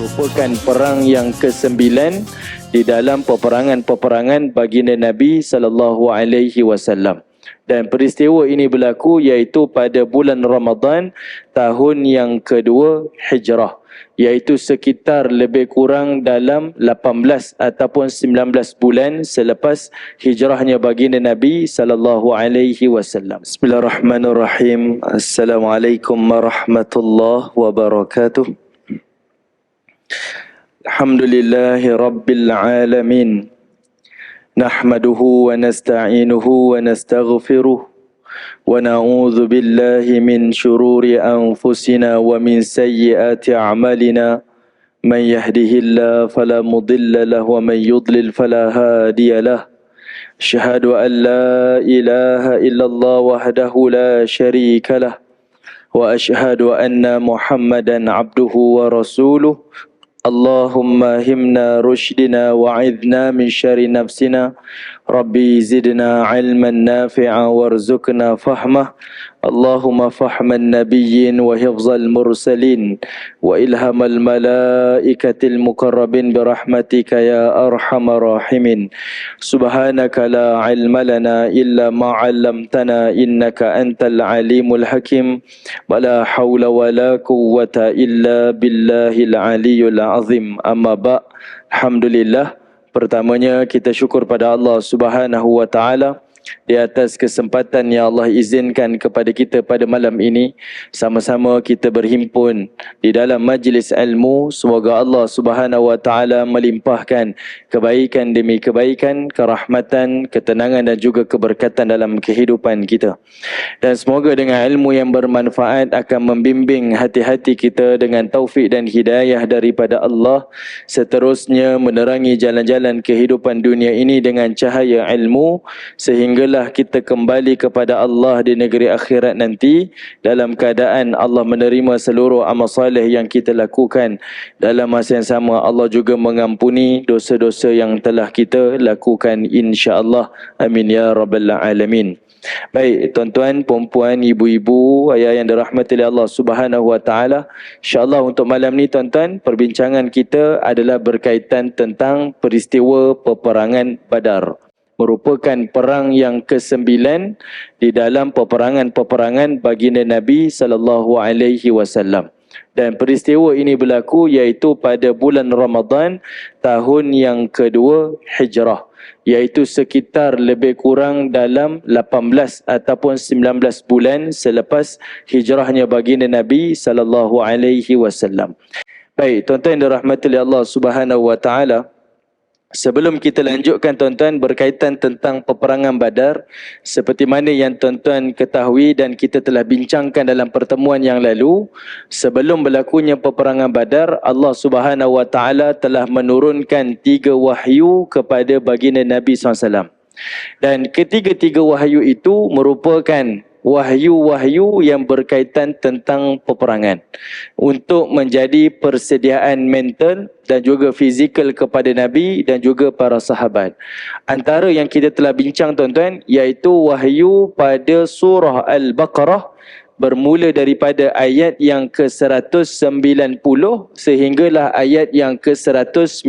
merupakan perang yang ke-9 di dalam peperangan-peperangan baginda Nabi SAW. Dan peristiwa ini berlaku iaitu pada bulan Ramadan tahun yang kedua Hijrah, iaitu sekitar lebih kurang dalam 18 ataupun 19 bulan selepas hijrahnya baginda Nabi SAW. Bismillahirrahmanirrahim. Assalamualaikum warahmatullahi wabarakatuh. Alhamdulillahi rabbil alamin. Nahmaduhu wa nasta'inuhu wa nastaghfiruh wa na'udzu billahi min shururi anfusina wa min sayyiati a'malina. Man yahdihillahu fala mudilla lahu wa man yudlil fala hadiya lahu. Asyhadu an la ilaha illallah wahdahu la syarika lah wa asyhadu anna Muhammadan abduhu wa rasuluh. Allahumma himna rushdina wa'idna min syari nafsina. Rabbi zidna ilman nafi'a warzuqna fahmah. Allahumma fahman nabiyyin wa hifzal mursalin wa ilhamal malaikatil mukarrabin birahmatika ya arhamar rahimin. Subhanaka la ilma lana illa ma 'allamtana innaka antal alimul hakim. Wa la hawla wa la quwwata illa billahil aliyyil azim. Amma ba'. Alhamdulillah, pertamanya kita syukur pada Allah Subhanahu wa taala di atas kesempatan yang Allah izinkan kepada kita pada malam ini. Sama-sama kita berhimpun di dalam majlis ilmu. Semoga Allah Subhanahu wa taala melimpahkan kebaikan demi kebaikan, kerahmatan, ketenangan dan juga keberkatan dalam kehidupan kita. Dan semoga dengan ilmu yang bermanfaat akan membimbing hati-hati kita dengan taufik dan hidayah daripada Allah, seterusnya menerangi jalan-jalan kehidupan dunia ini dengan cahaya ilmu, sehinggalah kita kembali kepada Allah di negeri akhirat nanti dalam keadaan Allah menerima seluruh amal soleh yang kita lakukan. Dalam masa yang sama Allah juga mengampuni dosa-dosa yang telah kita lakukan, insya-Allah. Amin ya rabbal alamin. Baik, tuan-tuan, puan-puan, ibu-ibu, ayah yang dirahmati oleh Allah Subhanahu wa taala, insya-Allah untuk malam ni tuan-tuan, perbincangan kita adalah berkaitan tentang peristiwa peperangan Badar. Merupakan perang yang ke-9 di dalam peperangan-peperangan baginda Nabi SAW. Dan peristiwa ini berlaku iaitu pada bulan Ramadan tahun yang kedua Hijrah, iaitu sekitar lebih kurang dalam 18 ataupun 19 bulan selepas hijrahnya baginda Nabi SAW. Baik, tuan-tuan yang dirahmati oleh Allah Subhanahu wa taala, sebelum kita lanjutkan tuan-tuan berkaitan tentang peperangan Badar, seperti mana yang tuan-tuan ketahui dan kita telah bincangkan dalam pertemuan yang lalu, sebelum berlakunya peperangan Badar, Allah Subhanahu wa taala telah menurunkan 3 wahyu kepada baginda Nabi SAW. Dan ketiga-tiga wahyu itu merupakan wahyu-wahyu yang berkaitan tentang peperangan untuk menjadi persediaan mental dan juga fizikal kepada Nabi dan juga para sahabat. Antara yang kita telah bincang tuan-tuan iaitu wahyu pada surah Al-Baqarah, bermula daripada ayat yang ke-190 sehinggalah ayat yang ke-193.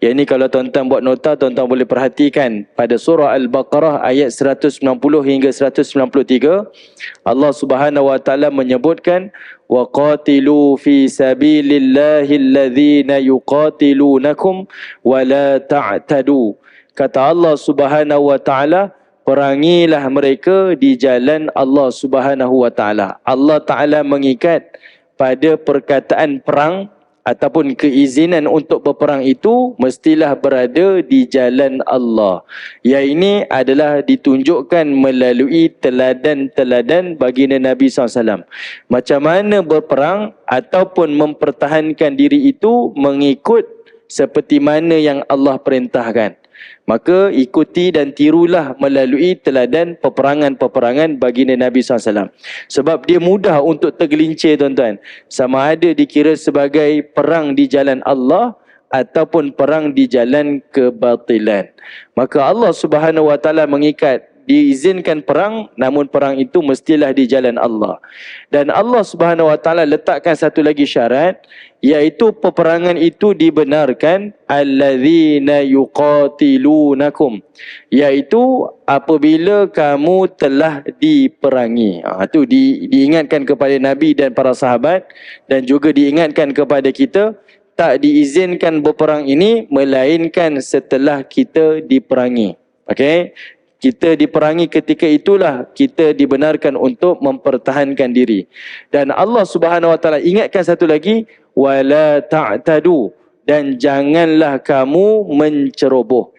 Yang ini kalau tuan-tuan buat nota, tuan-tuan boleh perhatikan pada surah Al-Baqarah ayat 190 hingga 193, Allah Subhanahu wa taala menyebutkan wa qatilu fi sabilillahi alladhina yuqatilunakum wa la ta'tadu. Kata Allah Subhanahu wa taala, perangilah mereka di jalan Allah Subhanahu wa taala. Allah Taala mengikat pada perkataan perang ataupun keizinan untuk berperang itu mestilah berada di jalan Allah. Yang ini adalah ditunjukkan melalui teladan-teladan baginda Nabi SAW. Macam mana berperang ataupun mempertahankan diri itu mengikut seperti mana yang Allah perintahkan. Maka ikuti dan tirulah melalui teladan peperangan-peperangan baginda Nabi SAW. Sebab dia mudah untuk tergelincir tuan-tuan. Sama ada dikira sebagai perang di jalan Allah ataupun perang di jalan kebatilan. Maka Allah Subhanahu wa taala mengikat diizinkan perang, namun perang itu mestilah di jalan Allah. Dan Allah Subhanahu Wa Taala letakkan satu lagi syarat, iaitu peperangan itu dibenarkan allazina yuqatilunakum, iaitu apabila kamu telah diperangi. Itu diingatkan kepada Nabi dan para sahabat, dan juga diingatkan kepada kita, tak diizinkan berperang ini melainkan setelah kita diperangi. Okey, kita diperangi, ketika itulah kita dibenarkan untuk mempertahankan diri. Dan Allah Subhanahu Wa Taala ingatkan satu lagi, wala ta'tadu, dan janganlah kamu menceroboh.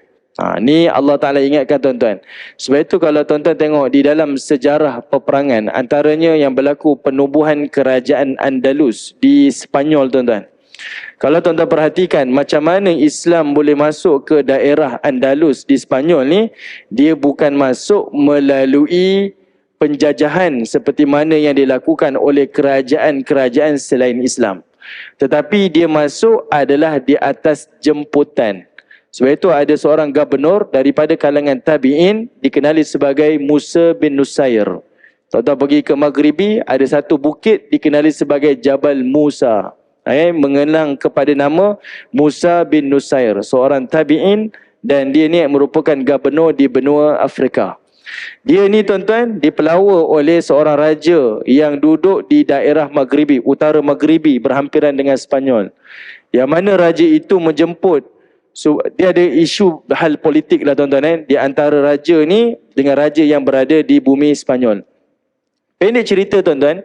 Ni Allah Ta'ala ingatkan tuan-tuan. Sebab itu kalau tuan-tuan tengok di dalam sejarah peperangan, antaranya yang berlaku penubuhan kerajaan Andalus di Sepanyol tuan-tuan. Kalau tuan-tuan perhatikan macam mana Islam boleh masuk ke daerah Andalus di Sepanyol ni, dia bukan masuk melalui penjajahan seperti mana yang dilakukan oleh kerajaan-kerajaan selain Islam. Tetapi dia masuk adalah di atas jemputan. Sebab itu ada seorang gubernur daripada kalangan tabi'in dikenali sebagai Musa bin Nusair. Tuan-tuan pergi ke Maghribi, ada satu bukit dikenali sebagai Jabal Musa. Mengenang kepada nama Musa bin Nusair, seorang tabi'in, dan dia ni merupakan gubernur di benua Afrika. Dia ni tuan-tuan dipelawa oleh seorang raja yang duduk di daerah Maghribi, utara Maghribi, berhampiran dengan Sepanyol. Yang mana raja itu menjemput, dia ada isu hal politik lah tuan-tuan, di antara raja ni dengan raja yang berada di bumi Sepanyol. Pendek cerita tuan-tuan,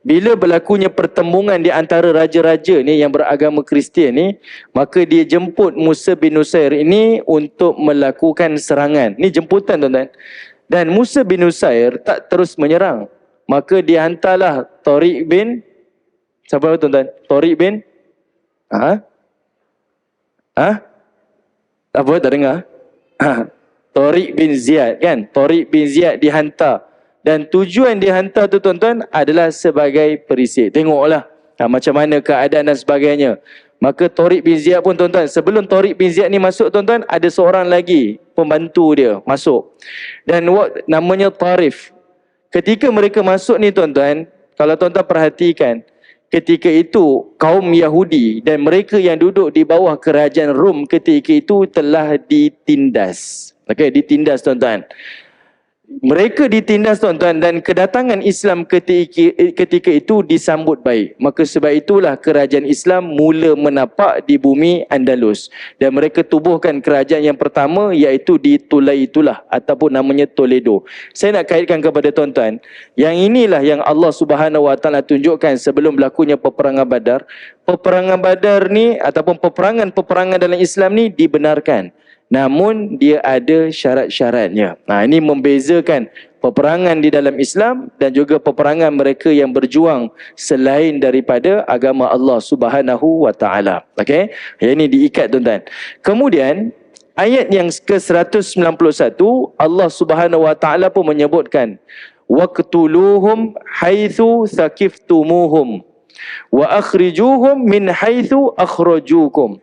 bila berlakunya pertembungan di antara raja-raja ni yang beragama Kristian ni, maka dia jemput Musa bin Nusair ini untuk melakukan serangan. Ni jemputan tuan-tuan. Dan Musa bin Nusair tak terus menyerang. Maka dia hantarlah Tariq bin, siapa tuan-tuan? Tariq bin? Apa tak dengar? Tariq bin Ziyad kan? Tariq bin Ziyad dihantar. Dan tujuan dihantar tu tuan-tuan adalah sebagai perisik. Tengoklah macam mana keadaan dan sebagainya. Maka Tariq bin Ziyad pun tuan-tuan, sebelum Tariq bin Ziyad ni masuk tuan-tuan, ada seorang lagi pembantu dia masuk. Dan namanya Tarif. Ketika mereka masuk ni tuan-tuan, kalau tuan-tuan perhatikan, ketika itu kaum Yahudi dan mereka yang duduk di bawah kerajaan Rom ketika itu telah ditindas. Okey, ditindas tuan-tuan. Mereka ditindas tuan-tuan, dan kedatangan Islam ketika itu disambut baik. Maka sebab itulah kerajaan Islam mula menapak di bumi Andalus. Dan mereka tubuhkan kerajaan yang pertama, iaitu di Tulaitulah ataupun namanya Toledo. Saya nak kaitkan kepada tuan-tuan, yang inilah yang Allah Subhanahu Wa Taala tunjukkan sebelum berlakunya peperangan Badar. Peperangan Badar ni ataupun peperangan dalam Islam ni dibenarkan. Namun dia ada syarat-syaratnya. Ini membezakan peperangan di dalam Islam dan juga peperangan mereka yang berjuang selain daripada agama Allah Subhanahu Wa Taala. Okey? Yang ini diikat tuan-tuan. Kemudian ayat yang ke-191 Allah Subhanahu Wa Taala pun menyebutkan waqtuluhum haitsu saqiftumuhum wa akhrijuhum min haitsu akhrajukum.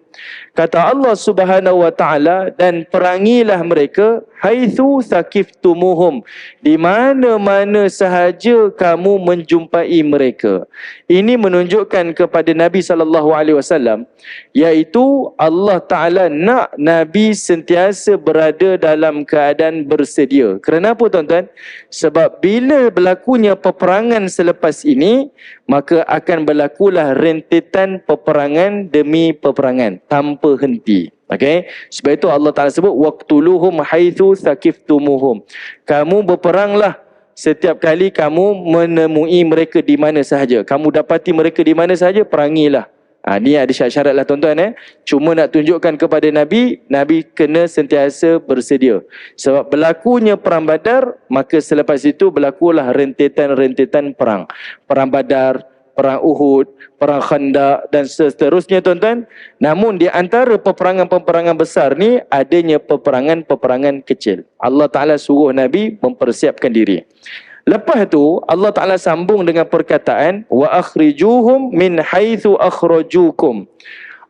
Kata Allah Subhanahu Wa Taala, dan perangilah mereka haitsu saqiftumuhum, di mana-mana sahaja kamu menjumpai mereka. Ini menunjukkan kepada Nabi SAW, iaitu Allah Taala nak Nabi sentiasa berada dalam keadaan bersedia. Kerana apa tuan-tuan? Sebab bila berlakunya peperangan selepas ini, maka akan berlakulah rentetan peperangan demi peperangan tanpa henti. Okey, sebab itu Allah Taala sebut waqtuluhum haitsu saqiftumuhum. Kamu berperanglah setiap kali kamu menemui mereka di mana sahaja. Kamu dapati mereka di mana sahaja, perangilah. Ni ada syarat-syarat lah tuan-tuan. Cuma nak tunjukkan kepada Nabi, Nabi kena sentiasa bersedia. Sebab berlakunya perang Badar, maka selepas itu berlakulah rentetan-rentetan perang. Perang Badar, perang Uhud, perang Khandaq dan seterusnya tuan-tuan. Namun di antara peperangan-peperangan besar ni adanya peperangan-peperangan kecil. Allah Ta'ala suruh Nabi mempersiapkan diri. Lepas tu Allah Ta'ala sambung dengan perkataan wa akhrijuhum min haitsu akhrajukum.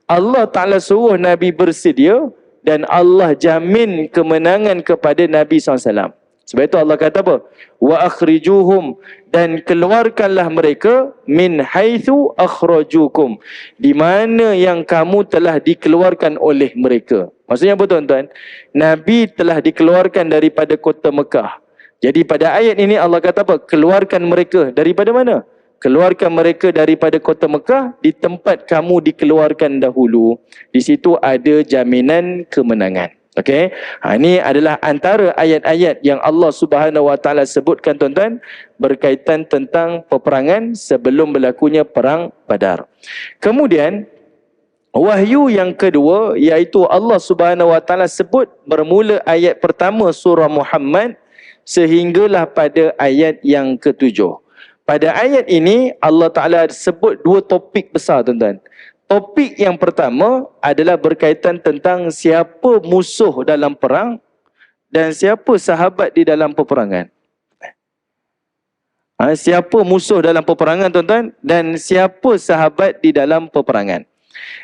Allah Ta'ala suruh Nabi bersedia dan Allah jamin kemenangan kepada Nabi SAW. Sebab itu Allah kata apa? Wa akhrijuhum, dan keluarkanlah mereka min haitsu akhrajukum, di mana yang kamu telah dikeluarkan oleh mereka. Maksudnya apa tuan-tuan? Nabi telah dikeluarkan daripada kota Mekah. Jadi pada ayat ini Allah kata apa? Keluarkan mereka daripada mana? Keluarkan mereka daripada kota Mekah di tempat kamu dikeluarkan dahulu. Di situ ada jaminan kemenangan. Okey, ini adalah antara ayat-ayat yang Allah Subhanahu Wa Taala sebutkan tuan-tuan berkaitan tentang peperangan sebelum berlakunya perang Badar. Kemudian wahyu yang kedua, iaitu Allah Subhanahu Wa Taala sebut bermula ayat pertama surah Muhammad sehinggalah pada ayat yang ketujuh. Pada ayat ini Allah Taala sebut dua topik besar tuan-tuan. Topik yang pertama adalah berkaitan tentang siapa musuh dalam perang dan siapa sahabat di dalam peperangan. Siapa musuh dalam peperangan tuan-tuan dan siapa sahabat di dalam peperangan.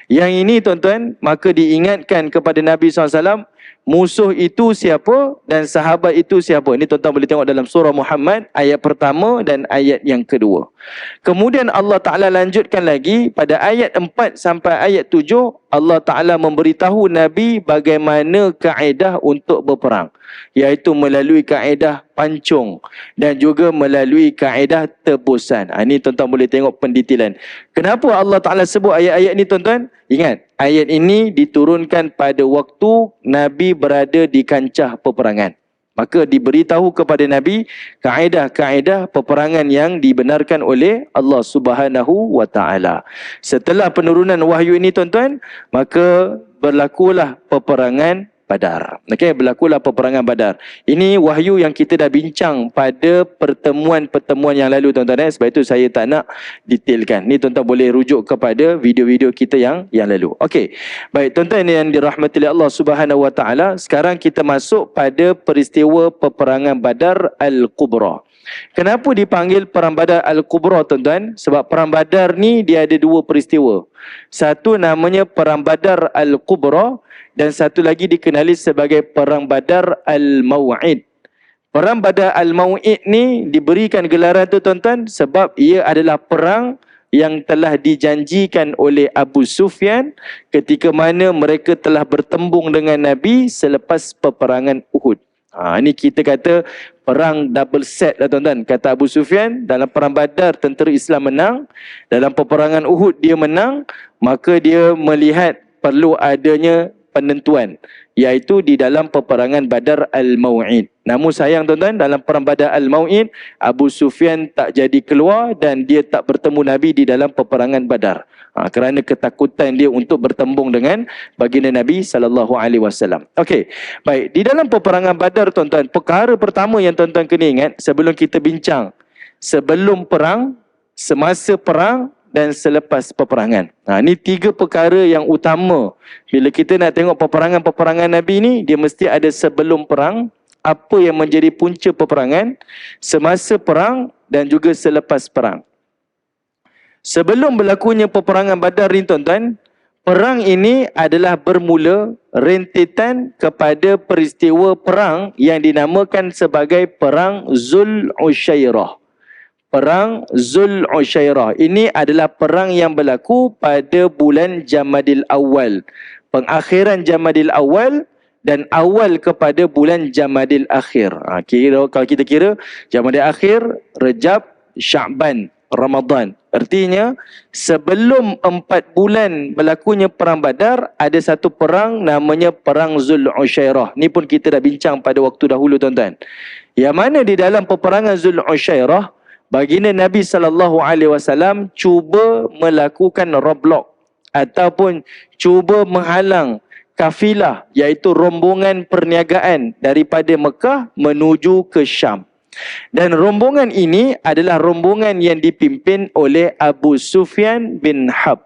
Yang ini tuan-tuan, maka diingatkan kepada Nabi SAW, musuh itu siapa dan sahabat itu siapa. Ini tuan-tuan boleh tengok dalam surah Muhammad ayat pertama dan ayat yang kedua. Kemudian Allah Ta'ala lanjutkan lagi pada ayat 4 sampai ayat 7, Allah Ta'ala memberitahu Nabi bagaimana kaedah untuk berperang, iaitu melalui kaedah pancung dan juga melalui kaedah tebusan. Ini tuan-tuan boleh tengok pendetailan. Kenapa Allah Ta'ala sebut ayat-ayat ini tuan-tuan? Ingat, ayat ini diturunkan pada waktu Nabi berada di kancah peperangan. Maka diberitahu kepada Nabi kaedah-kaedah peperangan yang dibenarkan oleh Allah Subhanahu Wa Taala. Setelah penurunan wahyu ini tuan-tuan, maka berlakulah peperangan Badar. Okey, berlakulah peperangan Badar. Ini wahyu yang kita dah bincang pada pertemuan-pertemuan yang lalu tuan-tuan. Sebab itu saya tak nak detailkan. Ni tuan-tuan boleh rujuk kepada video-video kita yang lalu. Okey. Baik tuan-tuan yang dirahmati oleh Allah Subhanahu Wa Taala, sekarang kita masuk pada peristiwa peperangan Badar Al-Kubra. Kenapa dipanggil Perang Badar Al-Kubra tuan-tuan? Sebab Perang Badar ni dia ada dua peristiwa. Satu namanya Perang Badar Al-Kubra dan satu lagi dikenali sebagai Perang Badar Al-Maw'id. Perang Badar Al-Maw'id ni diberikan gelaran tu tuan-tuan sebab ia adalah perang yang telah dijanjikan oleh Abu Sufyan ketika mana mereka telah bertembung dengan Nabi selepas peperangan Uhud. Ini kita kata perang double set lah tuan-tuan. Kata Abu Sufyan, dalam perang Badar tentera Islam menang, dalam peperangan Uhud dia menang, maka dia melihat perlu adanya penentuan, iaitu di dalam peperangan Badar Al-Maw'id. Namun sayang tuan-tuan, dalam perang Badar Al-Maw'id, Abu Sufyan tak jadi keluar dan dia tak bertemu Nabi di dalam peperangan Badar. Kerana ketakutan dia untuk bertembung dengan baginda Nabi SAW. Okey, baik. Di dalam peperangan Badar tuan-tuan, perkara pertama yang tuan-tuan kena ingat sebelum kita bincang, sebelum perang, semasa perang dan selepas peperangan. Ini tiga perkara yang utama. Bila kita nak tengok peperangan-peperangan Nabi ni, dia mesti ada sebelum perang, apa yang menjadi punca peperangan, semasa perang dan juga selepas perang. Sebelum berlakunya peperangan Badar ni tuan-tuan, perang ini adalah bermula rentetan kepada peristiwa perang yang dinamakan sebagai Perang Zul Ushairah. Perang Zul Ushairah ini adalah perang yang berlaku pada bulan Jamadil Awal, pengakhiran Jamadil Awal dan awal kepada bulan Jamadil Akhir. Kalau kita kira Jamadil Akhir, Rejab, Sya'ban, Ramadan. Artinya sebelum 4 bulan berlakunya perang Badar, ada satu perang namanya Perang Zul Ushairah. Ni pun kita dah bincang pada waktu dahulu tuan-tuan. Yang mana di dalam peperangan Zul Ushairah, baginda Nabi SAW cuba melakukan roadblock ataupun cuba menghalang kafilah, iaitu rombongan perniagaan daripada Mekah menuju ke Syam. Dan rombongan ini adalah rombongan yang dipimpin oleh Abu Sufyan bin Harb,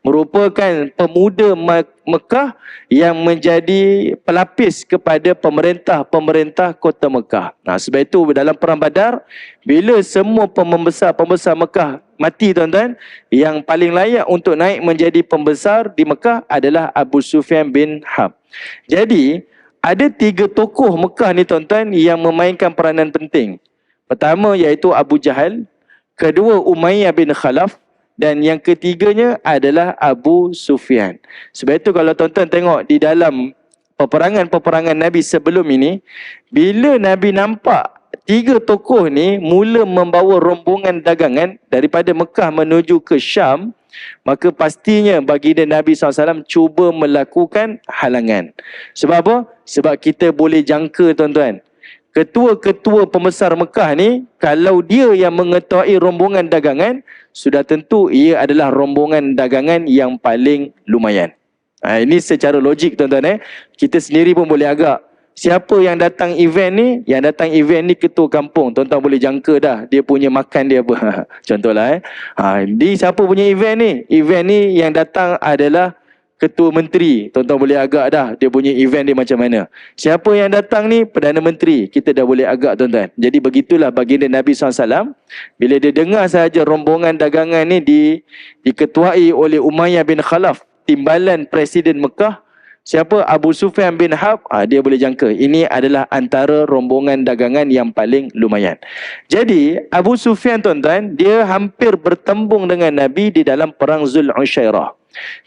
merupakan pemuda Mekah yang menjadi pelapis kepada pemerintah kota Mekah. Sebab itu dalam perang Badar, bila semua pembesar Mekah mati tuan-tuan, yang paling layak untuk naik menjadi pembesar di Mekah adalah Abu Sufyan bin Harb. Jadi Ada 3 tokoh Mekah ni tuan-tuan yang memainkan peranan penting. Pertama iaitu Abu Jahal, kedua Umayyah bin Khalaf, dan yang ketiganya adalah Abu Sufyan. Sebab itu kalau tuan-tuan tengok di dalam peperangan-peperangan Nabi sebelum ini, bila Nabi nampak 3 tokoh ni mula membawa rombongan dagangan daripada Mekah menuju ke Syam, maka pastinya baginda Nabi SAW cuba melakukan halangan. Sebab apa? Sebab kita boleh jangka tuan-tuan, ketua-ketua pembesar Mekah ni, kalau dia yang mengetahui rombongan dagangan, sudah tentu ia adalah rombongan dagangan yang paling lumayan. Ini secara logik tuan-tuan. Kita sendiri pun boleh agak, siapa yang datang event ni? Yang datang event ni ketua kampung. Tuan-tuan boleh jangka dah dia punya makan dia apa. Contohlah di siapa punya event ni? Event ni yang datang adalah ketua menteri. Tuan-tuan boleh agak dah dia punya event dia macam mana. Siapa yang datang ni? Perdana Menteri. Kita dah boleh agak tuan-tuan. Jadi begitulah baginda Nabi SAW. Bila dia dengar sahaja rombongan dagangan ni diketuai oleh Umayyah bin Khalaf, timbalan Presiden Mekah. Siapa? Abu Sufyan bin Harb. Dia boleh jangka ini adalah antara rombongan dagangan yang paling lumayan. Jadi Abu Sufyan tuan-tuan, dia hampir bertembung dengan Nabi di dalam perang Zul Ushairah.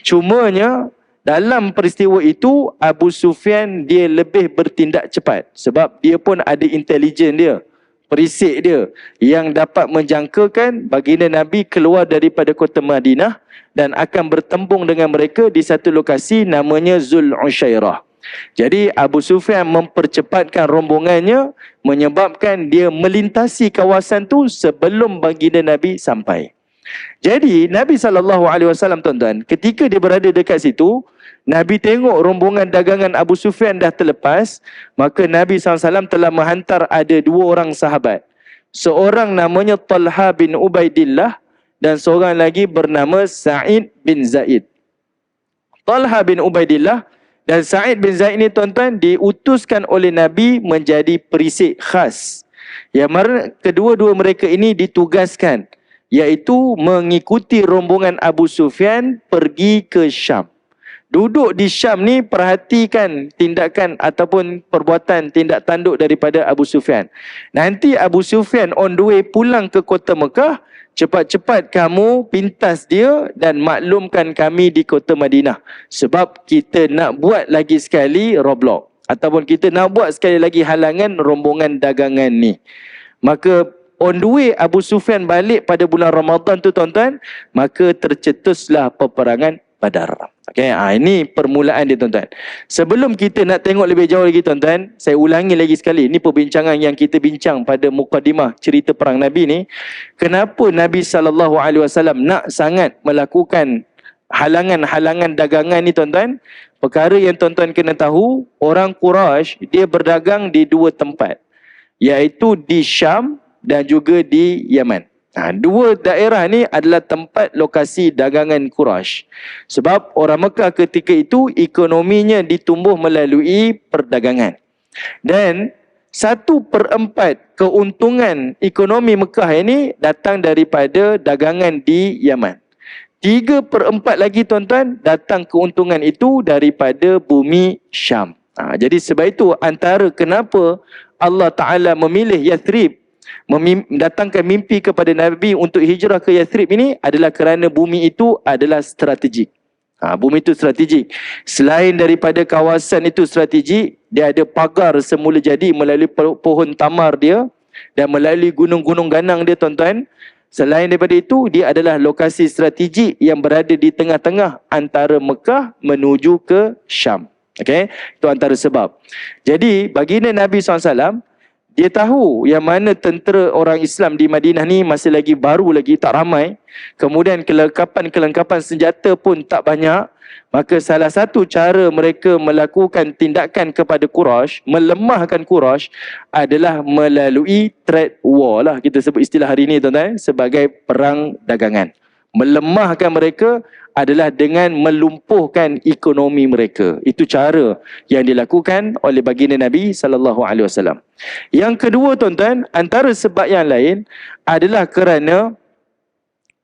Cumanya dalam peristiwa itu Abu Sufyan dia lebih bertindak cepat. Sebab dia pun ada intelijen dia, perisik dia, yang dapat menjangkakan baginda Nabi keluar daripada kota Madinah dan akan bertembung dengan mereka di satu lokasi namanya Zul Ushairah. Jadi Abu Sufyan mempercepatkan rombongannya, menyebabkan dia melintasi kawasan tu sebelum baginda Nabi sampai. Jadi Nabi SAW tuan-tuan, ketika dia berada dekat situ, Nabi tengok rombongan dagangan Abu Sufyan dah terlepas, maka Nabi SAW telah menghantar ada 2 orang sahabat. Seorang namanya Talha bin Ubaidillah dan seorang lagi bernama Sa'id bin Zaid. Talha bin Ubaidillah dan Sa'id bin Zaid ni tuan-tuan diutuskan oleh Nabi menjadi perisik khas. Yang mana kedua-dua mereka ini ditugaskan, iaitu mengikuti rombongan Abu Sufyan pergi ke Syam. Duduk di Syam ni, perhatikan tindakan ataupun perbuatan tindak tanduk daripada Abu Sufyan. Nanti Abu Sufyan on the way pulang ke kota Mekah, cepat-cepat kamu pintas dia dan maklumkan kami di kota Madinah. Sebab kita nak buat lagi sekali roadblock, ataupun kita nak buat sekali lagi halangan rombongan dagangan ni. Maka on the way Abu Sufyan balik pada bulan Ramadan tu tuan-tuan, maka tercetuslah peperangan Badar. Okay, ini permulaan dia tuan-tuan. Sebelum kita nak tengok lebih jauh lagi tuan-tuan, saya ulangi lagi sekali, ini perbincangan yang kita bincang pada mukadimah cerita perang Nabi ni. Kenapa Nabi SAW nak sangat melakukan halangan-halangan dagangan ni tuan-tuan? Perkara yang tuan-tuan kena tahu, orang Quraisy dia berdagang di 2 tempat, iaitu di Syam dan juga di Yaman. 2 daerah ni adalah tempat lokasi dagangan Quraisy. Sebab orang Mekah ketika itu ekonominya ditumbuh melalui perdagangan. Dan 1/4 keuntungan ekonomi Mekah ini datang daripada dagangan di Yaman. 3/4 lagi tuan-tuan datang keuntungan itu daripada bumi Syam. Jadi sebab itu antara kenapa Allah Ta'ala memilih Yathrib, datangkan mimpi kepada Nabi untuk hijrah ke Yathrib ini adalah kerana bumi itu adalah strategik. Bumi itu strategik. Selain daripada kawasan itu strategik, dia ada pagar semula jadi melalui pohon tamar dia dan melalui gunung-gunung ganang dia tuan-tuan. Selain daripada itu, dia adalah lokasi strategik yang berada di tengah-tengah antara Mekah menuju ke Syam. Okay? Itu antara sebab. Jadi baginda Nabi SAW, dia tahu yang mana tentera orang Islam di Madinah ni masih lagi baru lagi, tak ramai. Kemudian kelengkapan senjata pun tak banyak. Maka salah satu cara mereka melakukan tindakan kepada Quraisy, melemahkan Quraisy, adalah melalui trade war lah. Kita sebut istilah hari ini tuan-tuan sebagai perang dagangan. Melemahkan mereka adalah dengan melumpuhkan ekonomi mereka. Itu cara yang dilakukan oleh baginda Nabi SAW. Yang kedua tuan-tuan, antara sebab yang lain adalah kerana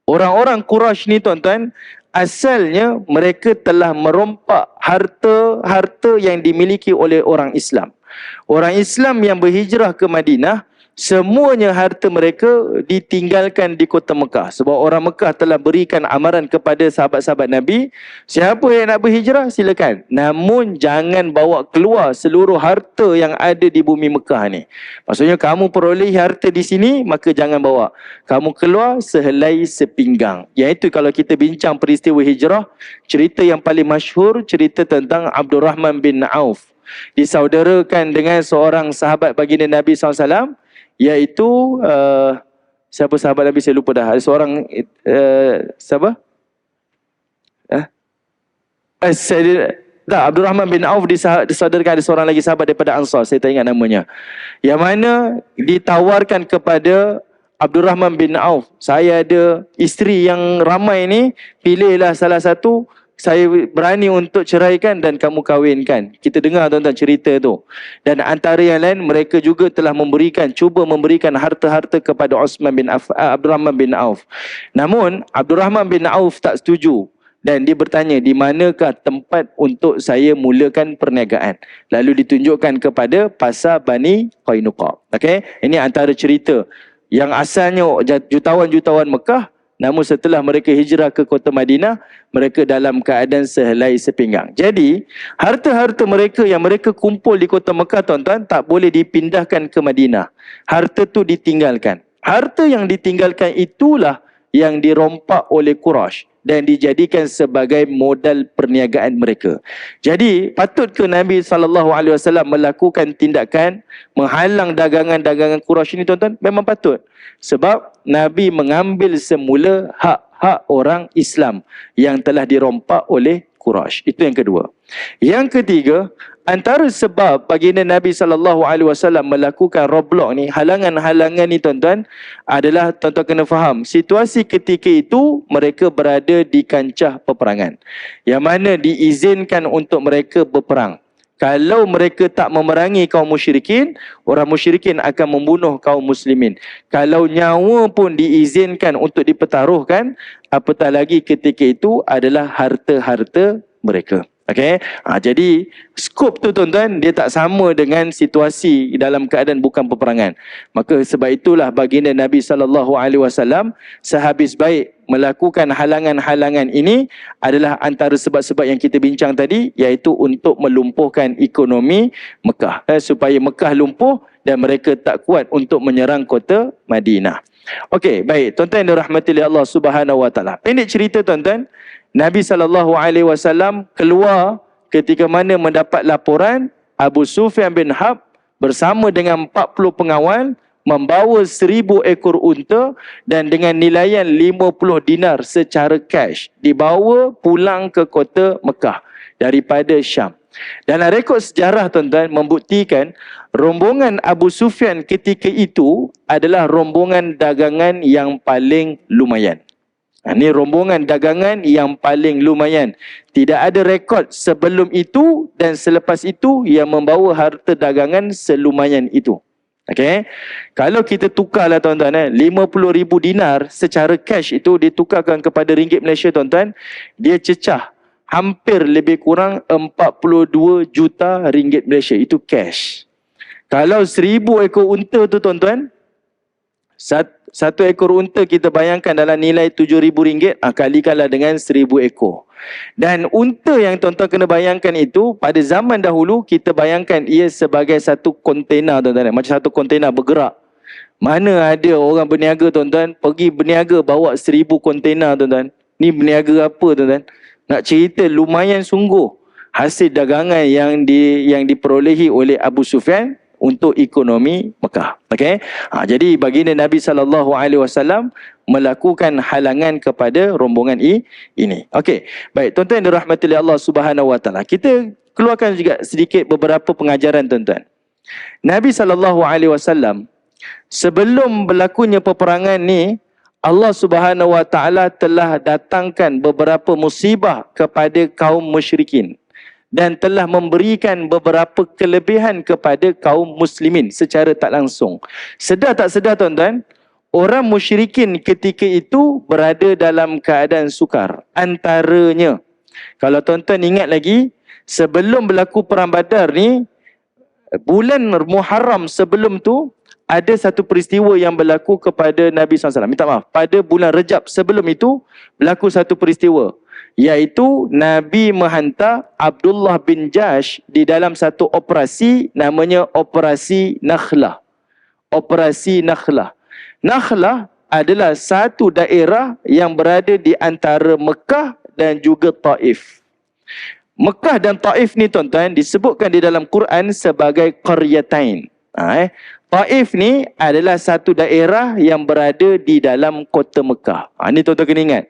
orang-orang Quraisy ni tuan-tuan asalnya mereka telah merompak harta-harta yang dimiliki oleh orang Islam. Orang Islam yang berhijrah ke Madinah, semuanya harta mereka ditinggalkan di kota Mekah. Sebab orang Mekah telah berikan amaran kepada sahabat-sahabat Nabi, siapa yang nak berhijrah silakan, namun jangan bawa keluar seluruh harta yang ada di bumi Mekah ni. Maksudnya kamu peroleh harta di sini, maka jangan bawa. Kamu keluar sehelai sepinggang. Iaitu kalau kita bincang peristiwa hijrah, cerita yang paling masyhur, cerita tentang Abdurrahman bin Auf, disaudarakan dengan seorang sahabat baginda Nabi SAW, iaitu siapa sahabat Nabi, saya lupa dah. Ada seorang siapa? Abdurrahman bin Auf disaudarakan ada seorang lagi sahabat daripada Ansar, saya tak ingat namanya. Yang mana ditawarkan kepada Abdurrahman bin Auf, saya ada isteri yang ramai ni, pilihlah salah satu, saya berani untuk ceraikan dan kamu kahwinkan. Kita dengar tuan-tuan cerita tu. Dan antara yang lain, mereka juga telah cuba memberikan harta-harta kepada Abdurrahman bin Auf. Namun Abdurrahman bin Auf tak setuju. Dan dia bertanya, di manakah tempat untuk saya mulakan perniagaan? Lalu ditunjukkan kepada pasar Bani Qainuqa. Okay? Ini antara cerita yang asalnya jutawan-jutawan Mekah, namun setelah mereka hijrah ke kota Madinah, mereka dalam keadaan sehelai sepinggang. Jadi, harta-harta mereka yang mereka kumpul di kota Mekah, tuan-tuan, tak boleh dipindahkan ke Madinah. Harta tu ditinggalkan. Harta yang ditinggalkan itulah yang dirompak oleh Quraisy dan dijadikan sebagai modal perniagaan mereka. Jadi, patut ke Nabi SAW melakukan tindakan menghalang dagangan-dagangan Quraisy ini, tuan-tuan? Memang patut. Sebab Nabi mengambil semula hak-hak orang Islam yang telah dirompak oleh Quraisy. Itu yang kedua. Yang ketiga, antara sebab baginda Nabi SAW melakukan roadblock ni, halangan-halangan ni, tuan-tuan, adalah tuan-tuan kena faham, situasi ketika itu mereka berada di kancah peperangan, yang mana diizinkan untuk mereka berperang. Kalau mereka tak memerangi kaum musyrikin, orang musyrikin akan membunuh kaum muslimin. Kalau nyawa pun diizinkan untuk dipertaruhkan, apatah lagi ketika itu adalah harta-harta mereka. Okay? Jadi skop tu, tuan-tuan, dia tak sama dengan situasi dalam keadaan bukan peperangan. Maka sebab itulah baginda Nabi SAW sehabis baik melakukan halangan-halangan ini adalah antara sebab-sebab yang kita bincang tadi, iaitu untuk melumpuhkan ekonomi Mekah, supaya Mekah lumpuh dan mereka tak kuat untuk menyerang kota Madinah. Okey, baik, tuan-tuan yang dirahmati oleh Allah Subhanahu Wa Taala. Pendek cerita, tuan-tuan, Nabi SAW keluar ketika mana mendapat laporan Abu Sufyan bin Harb bersama dengan 40 pengawal membawa 1000 ekor unta dan dengan nilaian 50 dinar secara cash dibawa pulang ke kota Mekah daripada Syam. Dalam rekod sejarah, tuan-tuan, membuktikan rombongan Abu Sufyan ketika itu adalah rombongan dagangan yang paling lumayan. Ini rombongan dagangan yang paling lumayan. Tidak ada rekod sebelum itu dan selepas itu yang membawa harta dagangan selumayan itu. Okay? Kalau kita tukarlah, tuan-tuan, 50,000 dinar secara cash itu ditukarkan kepada ringgit Malaysia, tuan-tuan, dia cecah hampir lebih kurang 42 juta ringgit Malaysia. Itu cash. Kalau 1000 ekor unta tu, tuan-tuan, satu ekor unta kita bayangkan dalam nilai RM7,000, kalikanlah dengan 1000 ekor. Dan unta yang tuan-tuan kena bayangkan itu, pada zaman dahulu kita bayangkan ia sebagai satu kontena, tuan-tuan. Macam satu kontena bergerak. Mana ada orang berniaga, tuan-tuan, pergi berniaga bawa 1000 kontena, tuan-tuan. Ni berniaga apa, tuan-tuan? Nak cerita lumayan sungguh hasil dagangan yang diperolehi oleh Abu Sufyan untuk ekonomi Mekah. Okay? Jadi baginda Nabi SAW melakukan halangan kepada rombongan ini. Okey. Baik, tuan-tuan yang dirahmati oleh Allah Subhanahu Wa Taala. Kita keluarkan juga sedikit beberapa pengajaran, tuan-tuan. Nabi SAW sebelum berlakunya peperangan ni, Allah Subhanahu Wa Taala telah datangkan beberapa musibah kepada kaum musyrikin dan telah memberikan beberapa kelebihan kepada kaum muslimin secara tak langsung. Sedar tak sedar, tuan-tuan, orang musyrikin ketika itu berada dalam keadaan sukar. Antaranya, kalau tuan-tuan ingat lagi, sebelum berlaku perang Badar ni, bulan Muharram sebelum tu, ada satu peristiwa yang berlaku kepada Nabi SAW. Minta maaf, pada bulan Rejab sebelum itu, berlaku satu peristiwa. Iaitu Nabi menghantar Abdullah bin Jahsh di dalam satu operasi, namanya Operasi Nakhlah. Operasi Nakhlah. Nakhlah adalah satu daerah yang berada di antara Mekah dan juga Taif. Mekah dan Taif ni tuan-tuan disebutkan di dalam Quran sebagai qaryatain. Taif ni adalah satu daerah yang berada di dalam kota Mekah. Ni tuan-tuan kena ingat.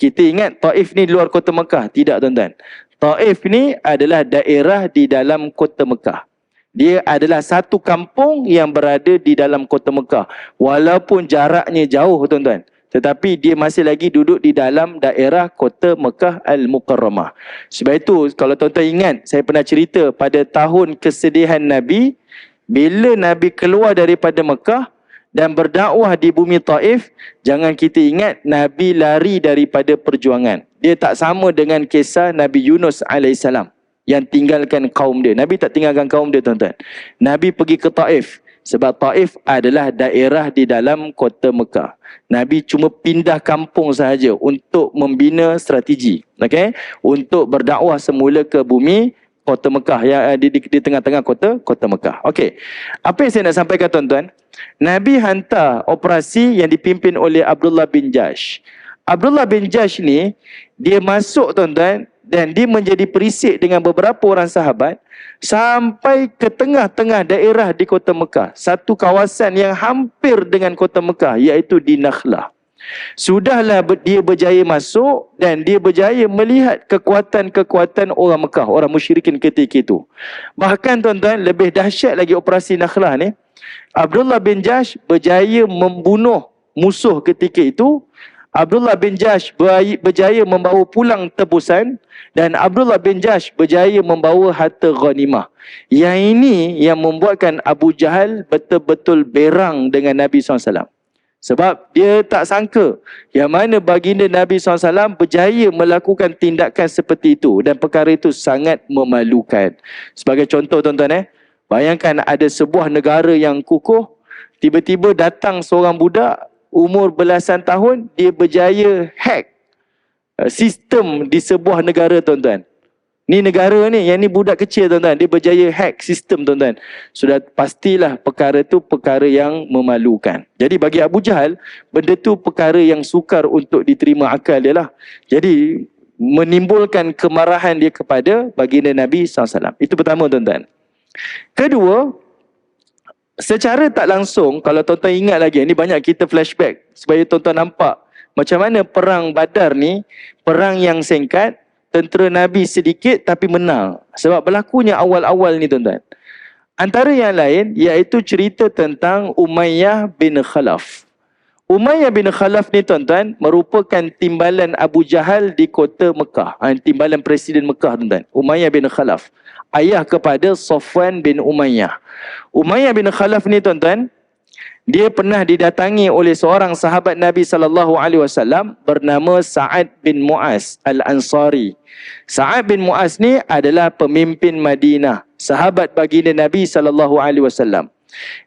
Kita ingat Taif ni luar kota Mekah. Tidak tuan-tuan. Taif ni adalah daerah di dalam kota Mekah. Dia adalah satu kampung yang berada di dalam kota Mekah. Walaupun jaraknya jauh tuan-tuan, tetapi dia masih lagi duduk di dalam daerah kota Mekah Al-Mukarramah. Sebab itu kalau tuan-tuan ingat, saya pernah cerita pada tahun kesedihan Nabi, bila Nabi keluar daripada Mekah dan berdakwah di bumi Taif, jangan kita ingat Nabi lari daripada perjuangan. Dia tak sama dengan kisah Nabi Yunus AS yang tinggalkan kaum dia. Nabi tak tinggalkan kaum dia tuan-tuan. Nabi pergi ke Taif. Sebab Taif adalah daerah di dalam kota Mekah. Nabi cuma pindah kampung sahaja untuk membina strategi. Okay? Untuk berdakwah semula ke bumi kota Mekah, yang di tengah-tengah kota Mekah. Okey. Apa yang saya nak sampaikan tuan-tuan? Nabi hantar operasi yang dipimpin oleh Abdullah bin Jahsh. Abdullah bin Jahsh ni, dia masuk tuan-tuan, dan dia menjadi perisik dengan beberapa orang sahabat sampai ke tengah-tengah daerah di kota Mekah. Satu kawasan yang hampir dengan kota Mekah, iaitu di Nakhlah. Sudahlah dia berjaya masuk dan dia berjaya melihat kekuatan-kekuatan orang Mekah, orang musyrikin ketika itu. Bahkan tuan-tuan, lebih dahsyat lagi operasi Nakhlah ni, Abdullah bin Jahsh berjaya membunuh musuh ketika itu. Abdullah bin Jahsh berjaya membawa pulang tebusan, dan Abdullah bin Jahsh berjaya membawa harta ghanimah. Yang ini yang membuatkan Abu Jahal betul-betul berang dengan Nabi SAW. Sebab dia tak sangka yang mana baginda Nabi SAW berjaya melakukan tindakan seperti itu, dan perkara itu sangat memalukan. Sebagai contoh tuan-tuan, bayangkan ada sebuah negara yang kukuh, tiba-tiba datang seorang budak umur belasan tahun, dia berjaya hack sistem di sebuah negara tuan-tuan. Ni negara ni, yang ni budak kecil tuan-tuan, dia berjaya hack sistem tuan-tuan. Sudah pastilah perkara tu perkara yang memalukan. Jadi bagi Abu Jahal, benda tu perkara yang sukar untuk diterima akal dia lah. Jadi menimbulkan kemarahan dia kepada baginda Nabi SAW. Itu pertama tuan-tuan. Kedua, secara tak langsung, kalau tuan-tuan ingat lagi, ni banyak kita flashback supaya tuan-tuan nampak macam mana perang Badar ni, perang yang singkat, tentera Nabi sedikit tapi menang. Sebab berlakunya awal-awal ni tuan-tuan. Antara yang lain iaitu cerita tentang Umayyah bin Khalaf. Umayyah bin Khalaf ni tuan-tuan merupakan timbalan Abu Jahal di kota Mekah. Timbalan Presiden Mekah tuan-tuan. Umayyah bin Khalaf. Ayah kepada Safwan bin Umayyah. Umayyah bin Khalaf ni tuan-tuan, dia pernah didatangi oleh seorang sahabat Nabi SAW bernama Sa'ad bin Mu'az Al-Ansari. Sa'ad bin Mu'az ni adalah pemimpin Madinah, sahabat baginda Nabi SAW.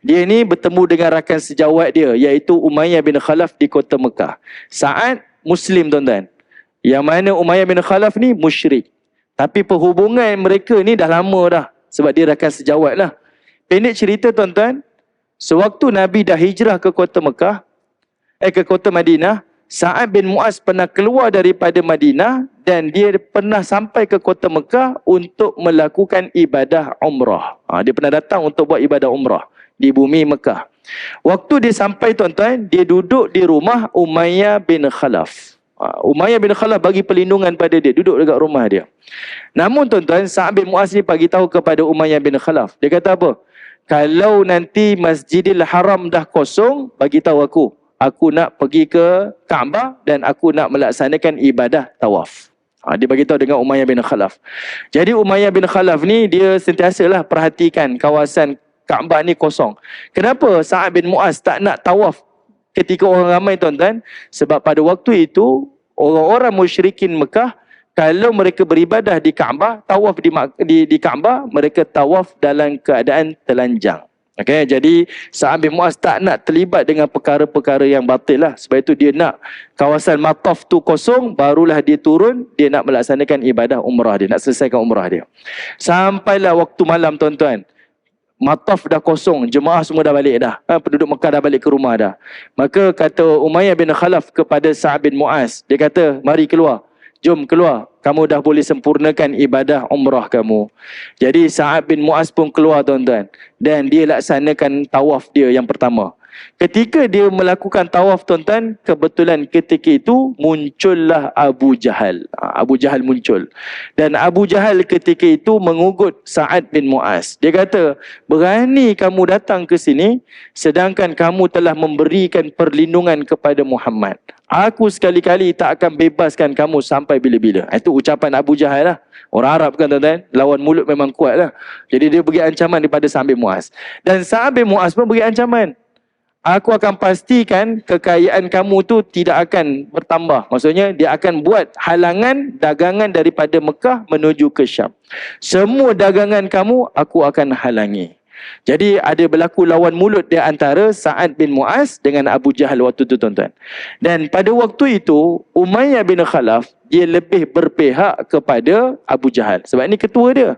Dia ni bertemu dengan rakan sejawat dia, iaitu Umayyah bin Khalaf di kota Mekah. Sa'ad Muslim tuan-tuan, yang mana Umayyah bin Khalaf ni musyrik. Tapi perhubungan mereka ni dah lama dah, sebab dia rakan sejawat lah. Pendek cerita tuan-tuan, sewaktu Nabi dah hijrah ke kota Mekah, ke kota Madinah, Sa'ad bin Mu'az pernah keluar daripada Madinah dan dia pernah sampai ke kota Mekah untuk melakukan ibadah umrah. Dia pernah datang untuk buat ibadah umrah di bumi Mekah. Waktu dia sampai tuan-tuan, dia duduk di rumah Umayyah bin Khalaf. Umayyah bin Khalaf bagi perlindungan pada dia, duduk dekat rumah dia. Namun tuan-tuan, Sa'ad bin Mu'az ni bagi tahu kepada Umayyah bin Khalaf. Dia kata apa? Kalau nanti Masjidil Haram dah kosong, bagi tahu aku. Aku nak pergi ke Kaabah dan aku nak melaksanakan ibadah tawaf. Dia bagi tahu dengan Umayyah bin Khalaf. Jadi Umayyah bin Khalaf ni dia sentiasalah perhatikan kawasan Kaabah ni kosong. Kenapa Sa'ad bin Mu'az tak nak tawaf ketika orang ramai tuan-tuan, sebab pada waktu itu orang-orang musyrikin Mekah, kalau mereka beribadah di Kaabah, tawaf di Kaabah, mereka tawaf dalam keadaan telanjang. Okay, jadi Sa'ad bin Mu'az tak nak terlibat dengan perkara-perkara yang batil lah. Sebab itu dia nak kawasan Mataf tu kosong, barulah dia turun, dia nak melaksanakan ibadah umrah dia, nak selesaikan umrah dia. Sampailah waktu malam tuan-tuan, Mataf dah kosong, jemaah semua dah balik dah. Penduduk Mekah dah balik ke rumah dah. Maka kata Umayyah bin Khalaf kepada Sa'ad bin Mu'az, dia kata, mari keluar. Jom keluar, kamu dah boleh sempurnakan ibadah umrah kamu. Jadi Sa'ad bin Mu'az pun keluar tuan-tuan. Dan dia laksanakan tawaf dia yang pertama. Ketika dia melakukan tawaf tuan-tuan, kebetulan ketika itu muncullah Abu Jahal. Abu Jahal muncul. Dan Abu Jahal ketika itu mengugut Sa'ad bin Mu'az. Dia kata, berani kamu datang ke sini sedangkan kamu telah memberikan perlindungan kepada Muhammad. Aku sekali-kali tak akan bebaskan kamu sampai bila-bila. Itu ucapan Abu Jahal lah. Orang Arab kan tuan-tuan, lawan mulut memang kuat lah. Jadi dia beri ancaman daripada Sa'ad bin Mu'az. Dan Sa'ad bin Mu'az pun beri ancaman. Aku akan pastikan kekayaan kamu tu tidak akan bertambah. Maksudnya dia akan buat halangan dagangan daripada Mekah menuju ke Syam. Semua dagangan kamu aku akan halangi. Jadi ada berlaku lawan mulut di antara Sa'ad bin Mu'az dengan Abu Jahal waktu itu tuan-tuan. Dan pada waktu itu Umayyah bin Khalaf dia lebih berpihak kepada Abu Jahal. Sebab ni ketua dia.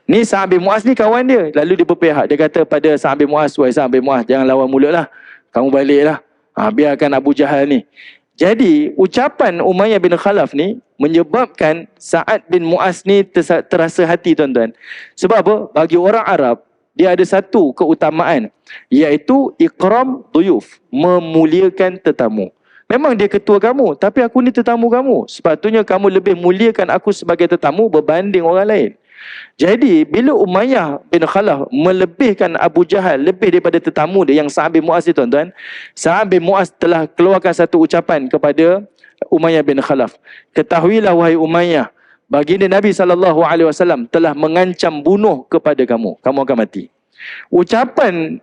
Ni Sa'ad bin Mu'az ni kawan dia. Lalu dia berpihak. Dia kata pada Sa'ad bin Mu'az, wahai Sa'ad bin Mu'az, jangan lawan mulut lah. Kamu baliklah. Biarkan Abu Jahal ni. Jadi ucapan Umayyah bin Khalaf ni menyebabkan Sa'ad bin Mu'az ni terasa hati tuan-tuan. Sebab apa? Bagi orang Arab, dia ada satu keutamaan, iaitu ikram duyuf, memuliakan tetamu. Memang dia ketua kamu, tapi aku ni tetamu kamu. Sepatutnya kamu lebih muliakan aku sebagai tetamu berbanding orang lain. Jadi bila Umayyah bin Khalaf melebihkan Abu Jahal lebih daripada tetamu dia yang Sa'ad bin Mu'az ni tuan-tuan, Sa'ad bin Mu'az telah keluarkan satu ucapan kepada Umayyah bin Khalaf. Ketahuilah wahai Umayyah, baginda Nabi SAW telah mengancam bunuh kepada kamu. Kamu akan mati. Ucapan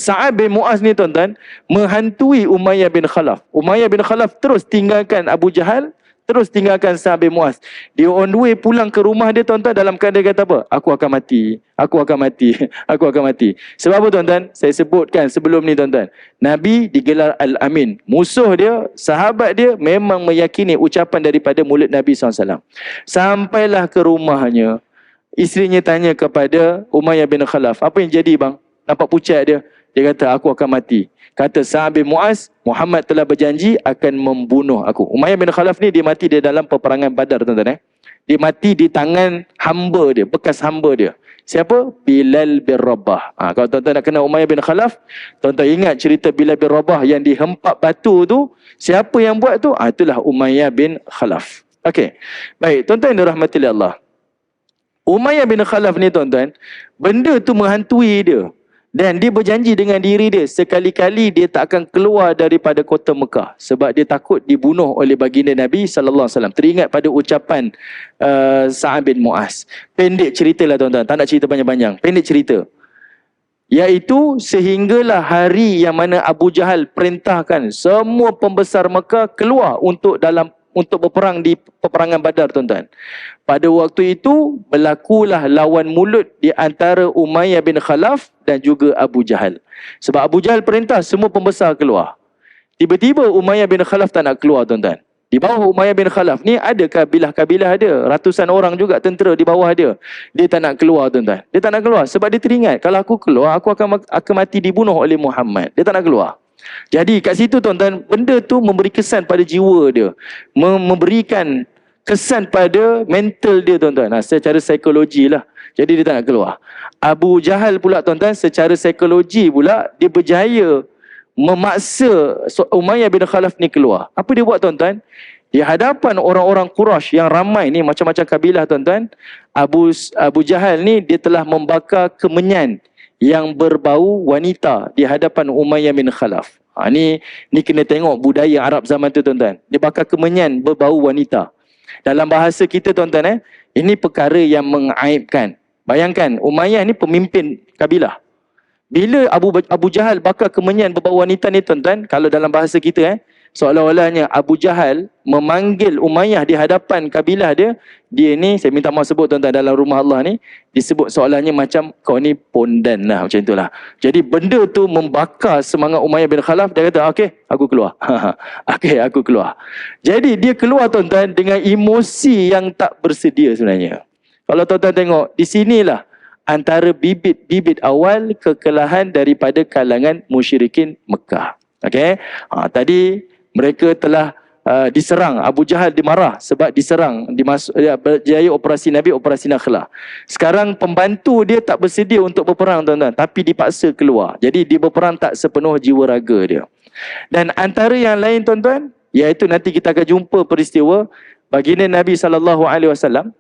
Sa'ad bin Mu'az ni tuan-tuan menghantui Umayyah bin Khalaf. Umayyah bin Khalaf terus tinggalkan Abu Jahal, terus tinggalkan Sa'ad bin Mu'az. Dia on the way pulang ke rumah dia tuan-tuan dalam keadaan kata apa? Aku akan mati. Aku akan mati. Aku akan mati. Sebab apa tuan-tuan? Saya sebutkan sebelum ni tuan-tuan. Nabi digelar Al-Amin. Musuh dia, sahabat dia memang meyakini ucapan daripada mulut Nabi SAW. Sampailah ke rumahnya. Isterinya tanya kepada Umayyah bin Khalaf, apa yang jadi bang? Nampak pucat dia. Dia kata, aku akan mati. Kata Sa'ad bin Mu'az, Muhammad telah berjanji akan membunuh aku. Umayyah bin Khalaf ni dia mati dia dalam peperangan Badar tuan-tuan. Dia mati di tangan hamba dia, bekas hamba dia. Siapa? Bilal bin Rabah. Kalau tuan-tuan nak kenal Umayyah bin Khalaf, tuan-tuan ingat cerita Bilal bin Rabah yang dihempak batu tu, siapa yang buat tu? Itulah Umayyah bin Khalaf. Okey. Baik, tuan-tuan yang dirahmati oleh Allah. Umayyah bin Khalaf ni tuan-tuan, benda tu menghantui dia. Dan dia berjanji dengan diri dia, sekali-kali dia tak akan keluar daripada kota Mekah. Sebab dia takut dibunuh oleh baginda Nabi SAW. Teringat pada ucapan Sa'ad bin Mu'az. Pendek cerita lah tuan-tuan, tak nak cerita panjang-panjang. Pendek cerita. Iaitu sehinggalah hari yang mana Abu Jahal perintahkan semua pembesar Mekah keluar untuk berperang di peperangan Badar tuan-tuan. Pada waktu itu berlakulah lawan mulut di antara Umayyah bin Khalaf dan juga Abu Jahal. Sebab Abu Jahal perintah semua pembesar keluar. Tiba-tiba Umayyah bin Khalaf tak nak keluar tuan-tuan. Di bawah Umayyah bin Khalaf ni ada kabilah-kabilah dia. Ratusan orang juga tentera di bawah dia. Dia tak nak keluar tuan-tuan. Dia tak nak keluar sebab dia teringat, kalau aku keluar aku akan mati dibunuh oleh Muhammad. Dia tak nak keluar. Jadi kat situ tuan-tuan, benda tu memberi kesan pada jiwa dia. Memberikan kesan pada mental dia tuan-tuan. Secara psikologi lah. Jadi dia tak nak keluar. Abu Jahal pula tuan-tuan, secara psikologi pula dia berjaya memaksa Umayyah bin Khalaf ni keluar. Apa dia buat tuan-tuan? Di hadapan orang-orang Quraisy yang ramai ni, macam-macam kabilah tuan-tuan, Abu Jahal ni dia telah membakar kemenyan yang berbau wanita di hadapan Umayyah bin Khalaf. Ni kena tengok budaya Arab zaman tu tuan-tuan. Dia bakar kemenyan berbau wanita. Dalam bahasa kita tuan-tuan, ini perkara yang mengaibkan. Bayangkan Umayyah ni pemimpin kabilah. Bila Abu Jahal bakar kemenyan berbau wanita ni tuan-tuan, kalau dalam bahasa kita seolah-olahnya Abu Jahal memanggil Umayyah di hadapan kabilah dia. Dia ni, saya minta maaf sebut tuan-tuan, dalam rumah Allah ni disebut seolahnya macam kau ni pondan lah, macam itulah. Jadi benda tu membakar semangat Umayyah bin Khalaf. Dia kata okey, aku keluar. Okey, aku keluar. Jadi dia keluar tuan-tuan dengan emosi yang tak bersedia sebenarnya. Kalau tuan-tuan tengok, di sinilah antara bibit-bibit awal kekalahan daripada kalangan musyrikin Mekah. Okey. Tadi mereka telah diserang. Abu Jahal dimarah sebab diserang, berjaya operasi Nabi, operasi Nakhlah. Sekarang pembantu dia tak bersedia untuk berperang tuan-tuan, tapi dipaksa keluar. Jadi dia berperang tak sepenuh jiwa raga dia. Dan antara yang lain tuan-tuan, iaitu nanti kita akan jumpa peristiwa baginda Nabi SAW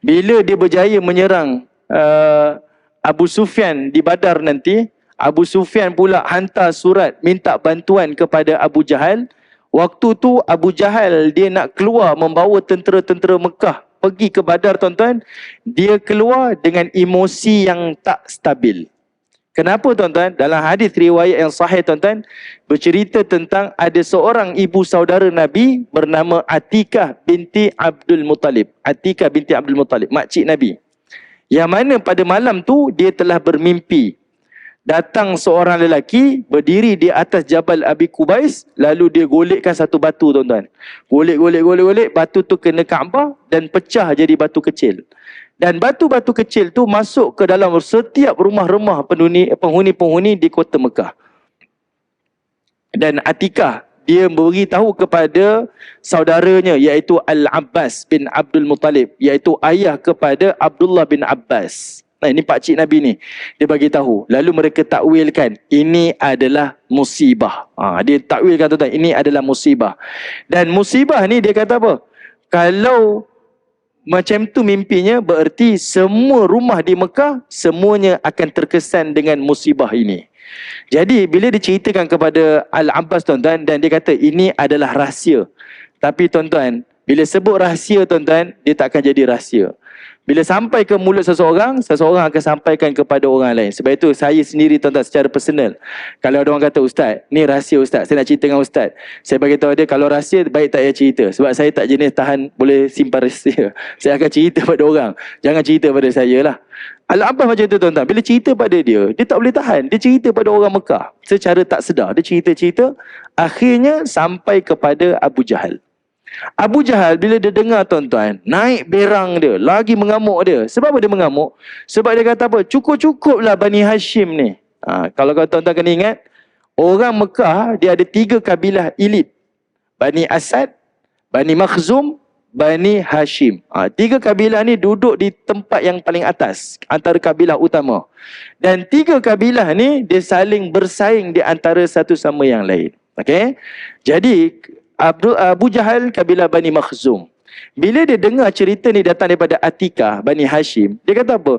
bila dia berjaya menyerang Abu Sufyan di Badar nanti. Abu Sufyan pula hantar surat minta bantuan kepada Abu Jahal. Waktu tu Abu Jahal dia nak keluar membawa tentera-tentera Mekah pergi ke Badar tuan-tuan. Dia keluar dengan emosi yang tak stabil. Kenapa tuan-tuan? Dalam hadis riwayat yang sahih tuan-tuan, bercerita tentang ada seorang ibu saudara Nabi bernama Atikah binti Abdul Muttalib. Atikah binti Abdul Muttalib, makcik Nabi. Yang mana pada malam tu dia telah bermimpi. Datang seorang lelaki berdiri di atas Jabal Abi Kubais, lalu dia golekkan satu batu tuan-tuan. Golek, batu tu kena Kaabah dan pecah jadi batu kecil. Dan batu-batu kecil tu masuk ke dalam setiap rumah-rumah penghuni-penghuni di kota Mekah. Dan Atikah, dia beritahu kepada saudaranya iaitu Al-Abbas bin Abdul Muttalib, iaitu ayah kepada Abdullah bin Abbas. Nah, ini pakcik Nabi ni. Dia bagi tahu. Lalu mereka takwilkan, ini adalah musibah. Dia takwilkan tuan-tuan, ini adalah musibah. Dan musibah ni dia kata apa? Kalau macam tu mimpinya, bererti semua rumah di Mekah semuanya akan terkesan dengan musibah ini. Jadi bila diceritakan kepada Al-Abbas tuan-tuan, dan dia kata ini adalah rahsia. Tapi tuan-tuan, bila sebut rahsia tuan-tuan, dia tak akan jadi rahsia. Bila sampai ke mulut seseorang, seseorang akan sampaikan kepada orang lain. Sebab itu saya sendiri tuan-tuan secara personal, kalau ada orang kata, Ustaz, ni rahsia Ustaz, saya nak cerita dengan Ustaz, saya bagi tahu dia, kalau rahsia baik tak payah cerita. Sebab saya tak jenis tahan boleh simpan rahsia. Saya akan cerita pada orang, jangan cerita pada saya lah. Al-Abbas macam tu tuan-tuan, bila cerita pada dia, dia tak boleh tahan. Dia cerita pada orang Mekah secara tak sedar. Dia cerita-cerita, akhirnya sampai kepada Abu Jahal. Abu Jahal bila dia dengar tuan-tuan, naik berang dia, lagi mengamuk dia. Sebab apa dia mengamuk? Sebab dia kata apa? Cukup-cukuplah Bani Hashim ni. Kalau tuan-tuan kena ingat, orang Mekah dia ada 3 kabilah elit. Bani Asad, Bani Makhzum, Bani Hashim. 3 kabilah ni duduk di tempat yang paling atas antara kabilah utama. Dan 3 kabilah ni dia saling bersaing di antara satu sama yang lain. Okey? Jadi Abu Jahal kabilah Bani Makhzum. Bila dia dengar cerita ni datang daripada Atikah Bani Hashim, dia kata apa?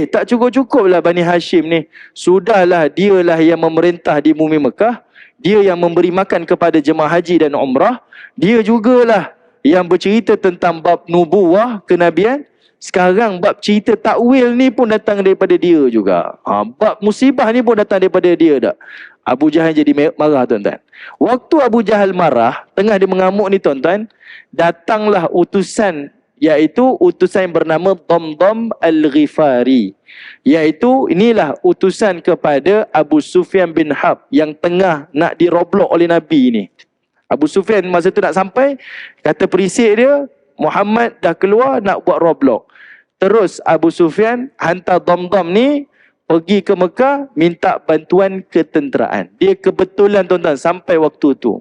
Tak cukup-cukuplah Bani Hashim ni. Sudahlah, dialah yang memerintah di bumi Mekah. Dia yang memberi makan kepada jemaah haji dan umrah. Dia jugalah yang bercerita tentang bab nubuwah, kenabian. Sekarang bab cerita takwil ni pun datang daripada dia juga. Bab musibah ni pun datang daripada dia tak? Abu Jahal jadi marah tuan-tuan. Waktu Abu Jahal marah, tengah dia mengamuk ni tuan-tuan, datanglah utusan, iaitu utusan yang bernama Damdam Al-Ghifari. Iaitu inilah utusan kepada Abu Sufyan bin Harb yang tengah nak diroblok oleh Nabi ni. Abu Sufyan masa tu nak sampai, kata perisik dia, Muhammad dah keluar nak buat roblok. Terus Abu Sufyan hantar Damdam ni pergi ke Mekah minta bantuan ketenteraan. Dia kebetulan tuan-tuan sampai waktu tu.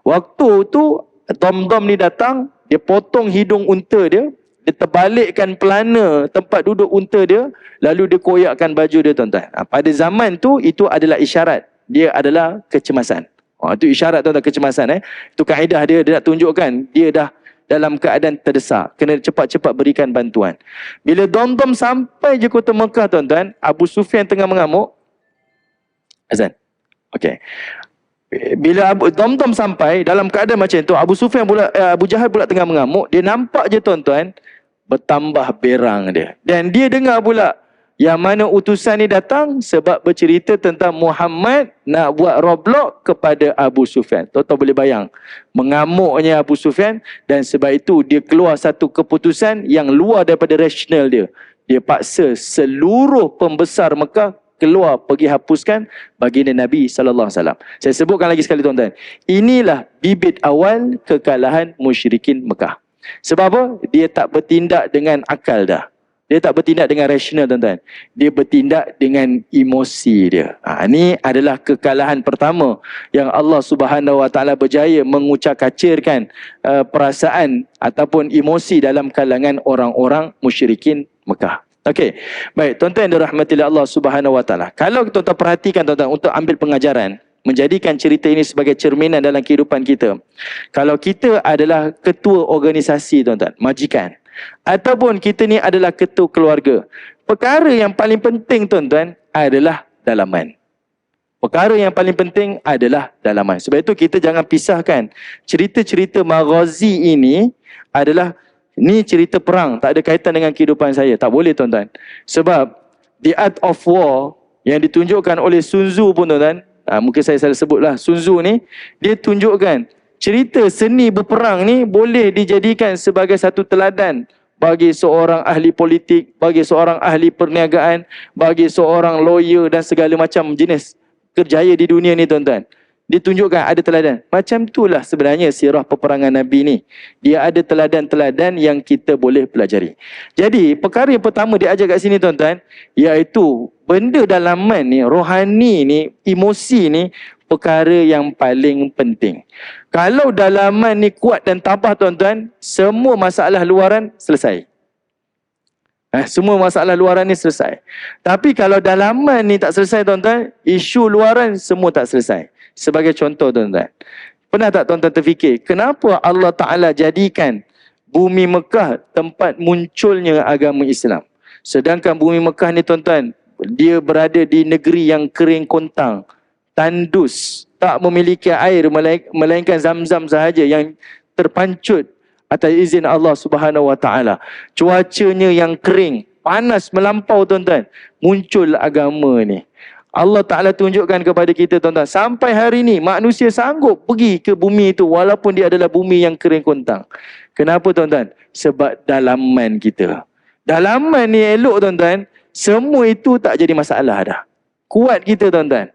Waktu tu Damdam ni datang, dia potong hidung unta dia, dia terbalikkan pelana tempat duduk unta dia, lalu dia koyakkan baju dia tuan-tuan. Pada zaman tu itu adalah isyarat dia adalah kecemasan. Itu isyarat tuan-tuan, kecemasan. Itu kaedah dia, dia nak tunjukkan dia dah dalam keadaan terdesak, kena cepat-cepat berikan bantuan. Bila Damdam sampai je kota Mekah tuan-tuan, Abu Sufyan tengah mengamuk. Azan. Okey. Bila Damdam sampai dalam keadaan macam tu, Abu Jahal pula tengah mengamuk. Dia nampak je tuan-tuan, bertambah berang dia. Dan dia dengar pula Yang mana utusan ni datang sebab bercerita tentang Muhammad nak buat roadblock kepada Abu Sufyan. Tuan-tuan boleh bayang. Mengamuknya Abu Sufyan dan sebab itu dia keluar satu keputusan yang luar daripada rasional dia. Dia paksa seluruh pembesar Mekah keluar pergi hapuskan baginda Nabi SAW. Saya sebutkan lagi sekali tuan-tuan. Inilah bibit awal kekalahan musyrikin Mekah. Sebab apa? Dia tak bertindak dengan akal dah. Dia tak bertindak dengan rasional tuan-tuan. Dia bertindak dengan emosi dia. Ini adalah kekalahan pertama yang Allah Subhanahu Wa Taala berjaya mengucak-kacirkan perasaan ataupun emosi dalam kalangan orang-orang musyrikin Mekah. Okey. Baik, tuan-tuan yang dirahmati Allah Subhanahu Wa Taala. Kalau tuan-tuan perhatikan tuan-tuan untuk ambil pengajaran, menjadikan cerita ini sebagai cerminan dalam kehidupan kita. Kalau kita adalah ketua organisasi tuan-tuan, majikan, ataupun kita ni adalah ketua keluarga, perkara yang paling penting tuan-tuan adalah dalaman. Perkara yang paling penting adalah dalaman. Sebab itu kita jangan pisahkan cerita-cerita maghazi ini adalah ni cerita perang, tak ada kaitan dengan kehidupan saya. Tak boleh tuan-tuan. Sebab The Art of War yang ditunjukkan oleh Sun Tzu pun tuan-tuan, mungkin saya salah sebutlah, Sun Tzu ni dia tunjukkan cerita seni berperang ni boleh dijadikan sebagai satu teladan bagi seorang ahli politik, bagi seorang ahli perniagaan, bagi seorang lawyer dan segala macam jenis kerjaya di dunia ni tuan-tuan. Ditunjukkan ada teladan. Macam itulah sebenarnya sirah peperangan Nabi ni. Dia ada teladan-teladan yang kita boleh pelajari. Jadi perkara yang pertama dia ajar kat sini tuan-tuan, iaitu benda dalaman ni, rohani ni, emosi ni, perkara yang paling penting. Kalau dalaman ni kuat dan tabah tuan-tuan, semua masalah luaran selesai. Semua masalah luaran ni selesai. Tapi kalau dalaman ni tak selesai tuan-tuan, isu luaran semua tak selesai. Sebagai contoh tuan-tuan, pernah tak tuan-tuan terfikir kenapa Allah Ta'ala jadikan bumi Mekah tempat munculnya agama Islam? Sedangkan bumi Mekah ni tuan-tuan, dia berada di negeri yang kering kontang, tandus, tak memiliki air melainkan zam-zam sahaja yang terpancut atas izin Allah Subhanahu Wa Taala. Cuacanya yang kering, panas melampau tuan-tuan, muncul agama ni. Allah Ta'ala tunjukkan kepada kita tuan-tuan, sampai hari ni manusia sanggup pergi ke bumi itu walaupun dia adalah bumi yang kering kontang. Kenapa tuan-tuan? Sebab dalaman kita. Dalaman ni elok tuan-tuan, semua itu tak jadi masalah dah. Kuat kita tuan-tuan.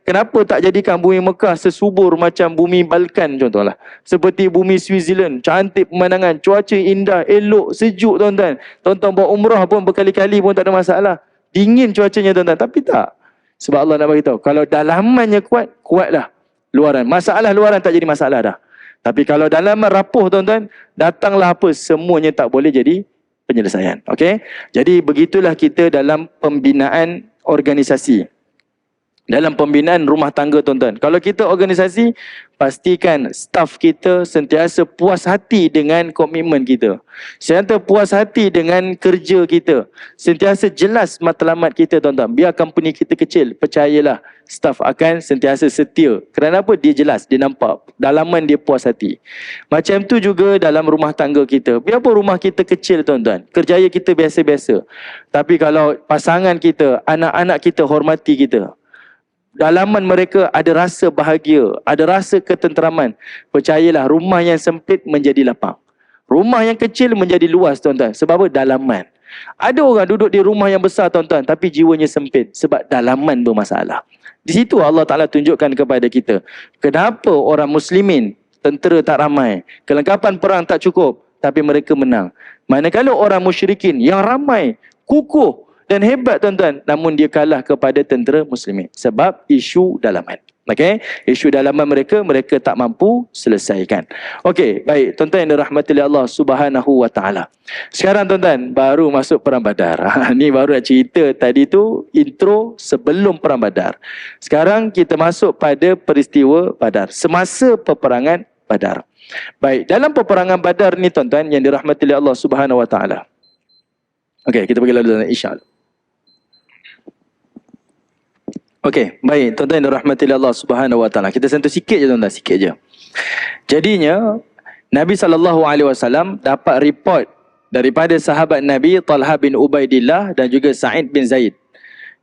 Kenapa tak jadikan bumi Mekah sesubur macam bumi Balkan contohlah. Seperti bumi Switzerland, cantik pemandangan, cuaca indah, elok, sejuk tuan-tuan. Tuan-tuan buat umrah pun berkali-kali pun tak ada masalah. Dingin cuacanya tuan-tuan, tapi tak. Sebab Allah nak beritahu, kalau dalamannya kuat, kuatlah luaran. Masalah luaran tak jadi masalah dah. Tapi kalau dalaman rapuh tuan-tuan, datanglah apa, semuanya tak boleh jadi penyelesaian. Okey? Jadi begitulah kita dalam pembinaan organisasi. Dalam pembinaan rumah tangga tuan-tuan. Kalau kita organisasi, pastikan staf kita sentiasa puas hati dengan komitmen kita. Sentiasa puas hati dengan kerja kita. Sentiasa jelas matlamat kita tuan-tuan. Biar company kita kecil, percayalah staf akan sentiasa setia. Kerana apa? Dia jelas, dia nampak. Dalaman dia puas hati. Macam tu juga dalam rumah tangga kita. Biarpun rumah kita kecil tuan-tuan, kerjaya kita biasa-biasa. Tapi kalau pasangan kita, anak-anak kita hormati kita, dalaman mereka ada rasa bahagia, ada rasa ketenteraman, percayalah rumah yang sempit menjadi lapang. Rumah yang kecil menjadi luas tuan-tuan. Sebab apa? Dalaman. Ada orang duduk di rumah yang besar tuan-tuan, tapi jiwanya sempit sebab dalaman bermasalah. Di situ Allah Ta'ala tunjukkan kepada kita, kenapa orang muslimin, tentera tak ramai, kelengkapan perang tak cukup, tapi mereka menang. Manakala orang musyrikin yang ramai, kukuh dan hebat tuan-tuan, namun dia kalah kepada tentera muslimin sebab isu dalaman. Okey, isu dalaman mereka tak mampu selesaikan. Okey, baik tuan-tuan yang dirahmati Allah Subhanahu Wa Taala. Sekarang tuan-tuan baru masuk perang Badar. Ni baru nak cerita tadi tu intro sebelum perang Badar. Sekarang kita masuk pada peristiwa Badar, semasa peperangan Badar. Baik, dalam peperangan Badar ni tuan-tuan yang dirahmati Allah Subhanahu Wa Taala. Okey, kita pergi lalu tuan-tuan, insya-Allah. Okey, baik tuan-tuan yang dirahmati Allah Subhanahu Wa Taala. Kita sentuh sikit je tuan-tuan, sikit je. Jadinya Nabi SAW dapat report daripada sahabat Nabi Talha bin Ubaidillah dan juga Sa'id bin Zaid.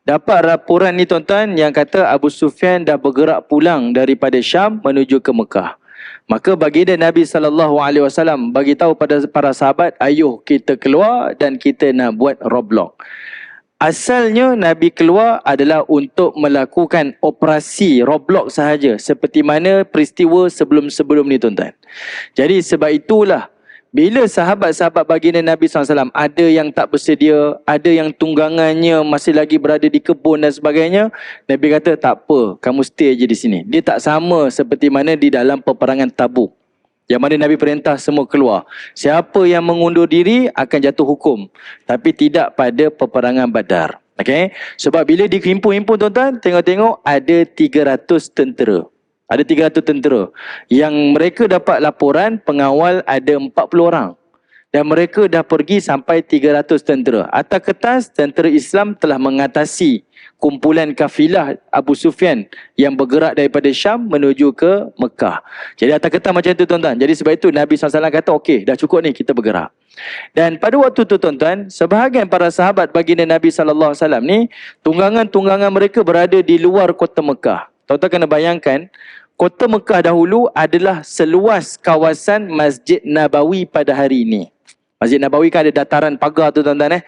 Dapat laporan ni tuan-tuan yang kata Abu Sufyan dah bergerak pulang daripada Syam menuju ke Mekah. Maka baginda Nabi SAW bagi tahu pada para sahabat, ayuh kita keluar dan kita nak buat roadblock. Asalnya Nabi keluar adalah untuk melakukan operasi roadblock sahaja, seperti mana peristiwa sebelum-sebelum ni tuan-tuan. Jadi sebab itulah bila sahabat-sahabat baginda Nabi SAW ada yang tak bersedia, ada yang tunggangannya masih lagi berada di kebun dan sebagainya, Nabi kata tak apa, kamu stay je di sini. Dia tak sama seperti mana di dalam peperangan Tabuk, yang mana Nabi perintah semua keluar. Siapa yang mengundur diri akan jatuh hukum. Tapi tidak pada peperangan Badar. Okay? Sebab bila dihimpun-himpun tuan-tuan, tengok-tengok ada 300 tentera. Ada 300 tentera. Yang mereka dapat laporan pengawal ada 40 orang. Dan mereka dah pergi sampai 300 tentera. Atas kertas, tentera Islam telah mengatasi kumpulan kafilah Abu Sufyan yang bergerak daripada Syam menuju ke Mekah. Jadi atas kertas macam tu tuan-tuan. Jadi sebab itu Nabi SAW kata, okey, dah cukup ni, kita bergerak. Dan pada waktu tu tuan-tuan, sebahagian para sahabat baginda Nabi SAW ni, tunggangan-tunggangan mereka berada di luar kota Mekah. Tuan-tuan kena bayangkan, kota Mekah dahulu adalah seluas kawasan Masjid Nabawi pada hari ini. Masjid Nabawi kan ada dataran pagar tu tuan-tuan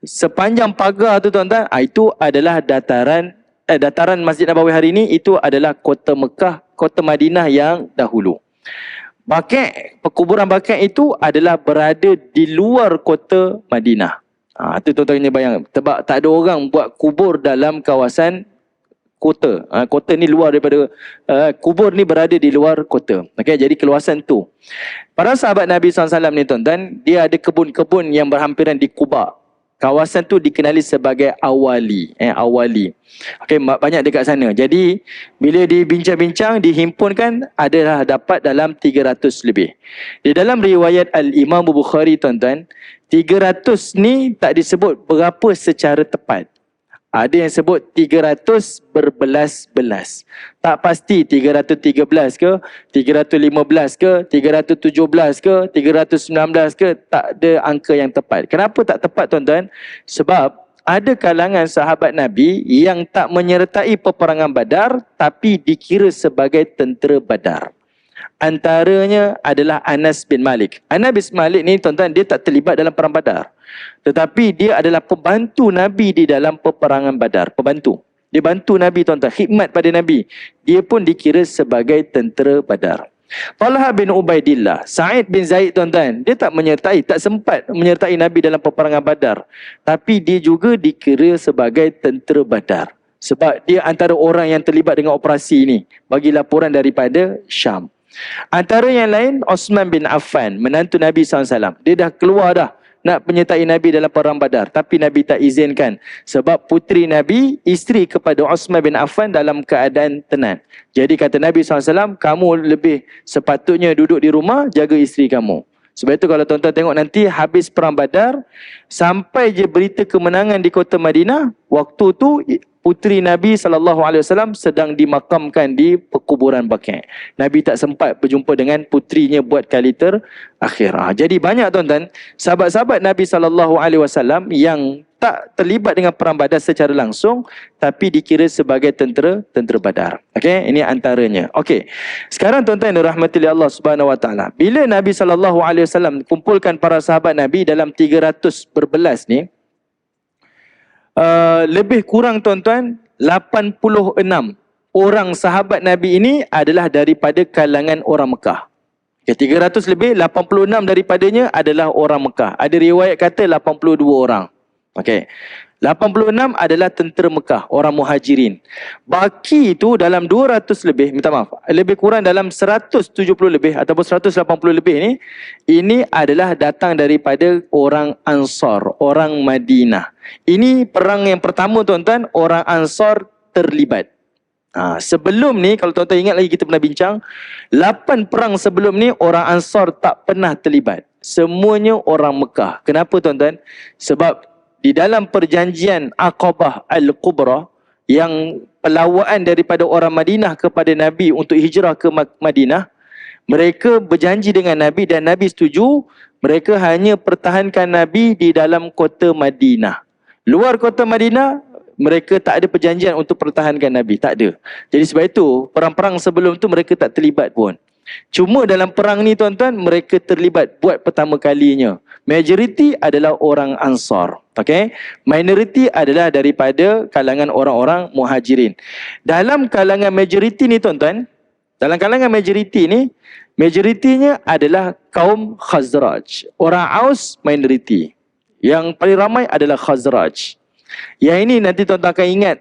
Sepanjang pagar tu tuan-tuan, itu adalah dataran Masjid Nabawi hari ini, itu adalah kota Mekah, kota Madinah yang dahulu. Perkuburan Baqi' itu adalah berada di luar kota Madinah. Itu tuan-tuan kena bayang. Sebab tak ada orang buat kubur dalam kawasan kota. Kota ni luar daripada, kubur ni berada di luar kota. Okay, jadi keluasan tu. Para sahabat Nabi SAW ni tuan-tuan, dia ada kebun-kebun yang berhampiran di Quba. Kawasan tu dikenali sebagai Awali. Awali. Okay, banyak dekat sana. Jadi, bila dibincang-bincang, dihimpunkan, adalah dapat dalam 300 lebih. Di dalam riwayat Al-Imam Bukhari tuan-tuan, 300 ni tak disebut berapa secara tepat. Ada yang sebut 300 berbelas-belas. Tak pasti 313 ke, 315 ke, 317 ke, 319 ke, tak ada angka yang tepat. Kenapa tak tepat tuan-tuan? Sebab ada kalangan sahabat Nabi yang tak menyertai peperangan Badar tapi dikira sebagai tentera Badar. Antaranya adalah Anas bin Malik. Anas bin Malik ni tuan-tuan, dia tak terlibat dalam perang Badar. Tetapi dia adalah pembantu Nabi di dalam peperangan Badar. Pembantu. Dia bantu Nabi tuan-tuan. Khidmat pada Nabi. Dia pun dikira sebagai tentera Badar. Talha bin Ubaidillah, Sa'id bin Zaid tuan-tuan, dia tak sempat menyertai Nabi dalam peperangan Badar. Tapi dia juga dikira sebagai tentera Badar. Sebab dia antara orang yang terlibat dengan operasi ini. Bagi laporan daripada Syam. Antara yang lain, Osman bin Affan, menantu Nabi SAW. Dia dah keluar dah nak menyertai Nabi dalam perang Badar. Tapi Nabi tak izinkan. Sebab puteri Nabi, isteri kepada Osman bin Affan dalam keadaan tenang. Jadi kata Nabi SAW, kamu lebih sepatutnya duduk di rumah, jaga isteri kamu. Sebab itu kalau tuan-tuan tengok nanti habis perang Badar, sampai je berita kemenangan di kota Madinah, waktu tu puteri Nabi SAW sedang dimakamkan di perkuburan Baqi'. Nabi tak sempat berjumpa dengan puterinya buat kali terakhir. Jadi banyak tuan-tuan, sahabat-sahabat Nabi SAW yang tak terlibat dengan perang Badar secara langsung, tapi dikira sebagai tentera Badar. Okey, ini antaranya. Okey. Sekarang tuan-tuan yang dirahmati Allah Subhanahu Wa Taala, bila Nabi SAW kumpulkan para sahabat Nabi dalam 300 berbelas ni, lebih kurang tuan-tuan 86 orang sahabat Nabi ini adalah daripada kalangan orang Mekah. Okay, 300 lebih, 86 daripadanya adalah orang Mekah. Ada riwayat kata 82 orang. Okey. 86 adalah tentera Mekah, orang Muhajirin. Baki itu dalam 200 lebih, minta maaf, lebih kurang dalam 170 lebih ataupun 180 lebih ni, ini adalah datang daripada orang Ansar, orang Madinah. Ini perang yang pertama tuan-tuan, orang Ansar terlibat. Sebelum ni, kalau tuan-tuan ingat lagi kita pernah bincang, 8 perang sebelum ni orang Ansar tak pernah terlibat. Semuanya orang Mekah. Kenapa tuan-tuan? Sebab di dalam perjanjian Aqabah Al-Kubra, yang pelawaan daripada orang Madinah kepada Nabi untuk hijrah ke Madinah, mereka berjanji dengan Nabi dan Nabi setuju Mereka hanya pertahankan Nabi di dalam kota Madinah. Luar kota Madinah, mereka tak ada perjanjian untuk pertahankan Nabi. Tak ada. Jadi sebab itu, perang-perang sebelum tu mereka tak terlibat pun. Cuma dalam perang ni tuan-tuan, mereka terlibat buat pertama kalinya. Majoriti adalah orang Ansar. Okay? Minority adalah daripada kalangan orang-orang Muhajirin. Dalam kalangan majoriti ni tuan-tuan, dalam kalangan majoriti ni, majoritinya adalah kaum Khazraj. Orang Aus minoriti. Yang paling ramai adalah Khazraj. Yang ini nanti tuan-tuan akan ingat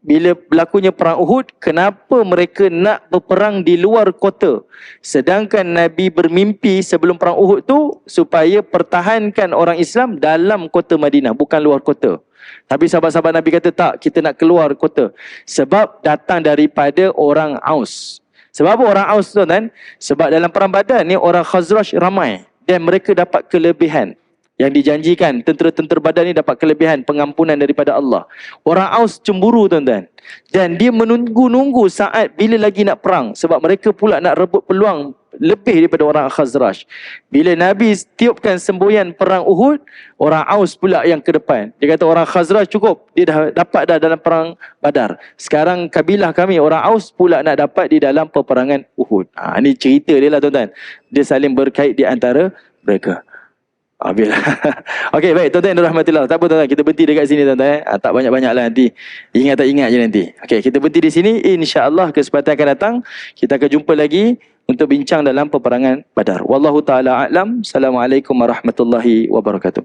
bila berlakunya perang Uhud, kenapa mereka nak berperang di luar kota. Sedangkan Nabi bermimpi sebelum perang Uhud tu supaya pertahankan orang Islam dalam kota Madinah, bukan luar kota. Tapi sahabat-sahabat Nabi kata tak, kita nak keluar kota. Sebab datang daripada orang Aus. Sebab apa orang Aus tu kan? Sebab dalam perang Badar ni orang Khazraj ramai dan mereka dapat kelebihan. Yang dijanjikan tentera-tentera Badar ni dapat kelebihan pengampunan daripada Allah. Orang Aus cemburu tuan-tuan. Dan dia menunggu-nunggu saat bila lagi nak perang. Sebab mereka pula nak rebut peluang lebih daripada orang Khazraj. Bila Nabi tiupkan semboyan perang Uhud, orang Aus pula yang ke depan. Dia kata orang Khazraj cukup, dia dah dapat dah dalam perang Badar. Sekarang kabilah kami orang Aus pula nak dapat di dalam peperangan Uhud. Ini cerita dia lah tuan-tuan. Dia saling berkait di antara mereka. Bila. Okey, baik tuan-tuan yang dirahmatillah. Tak apa tuan-tuan, kita berhenti dekat sini tuan-tuan. Tak banyak-banyak lah nanti. Ingat tak ingat je nanti. Okey, kita berhenti di sini. InsyaAllah kesempatan akan datang, kita akan jumpa lagi untuk bincang dalam peperangan Badar. Wallahu ta'ala a'lam. Assalamualaikum warahmatullahi wabarakatuh.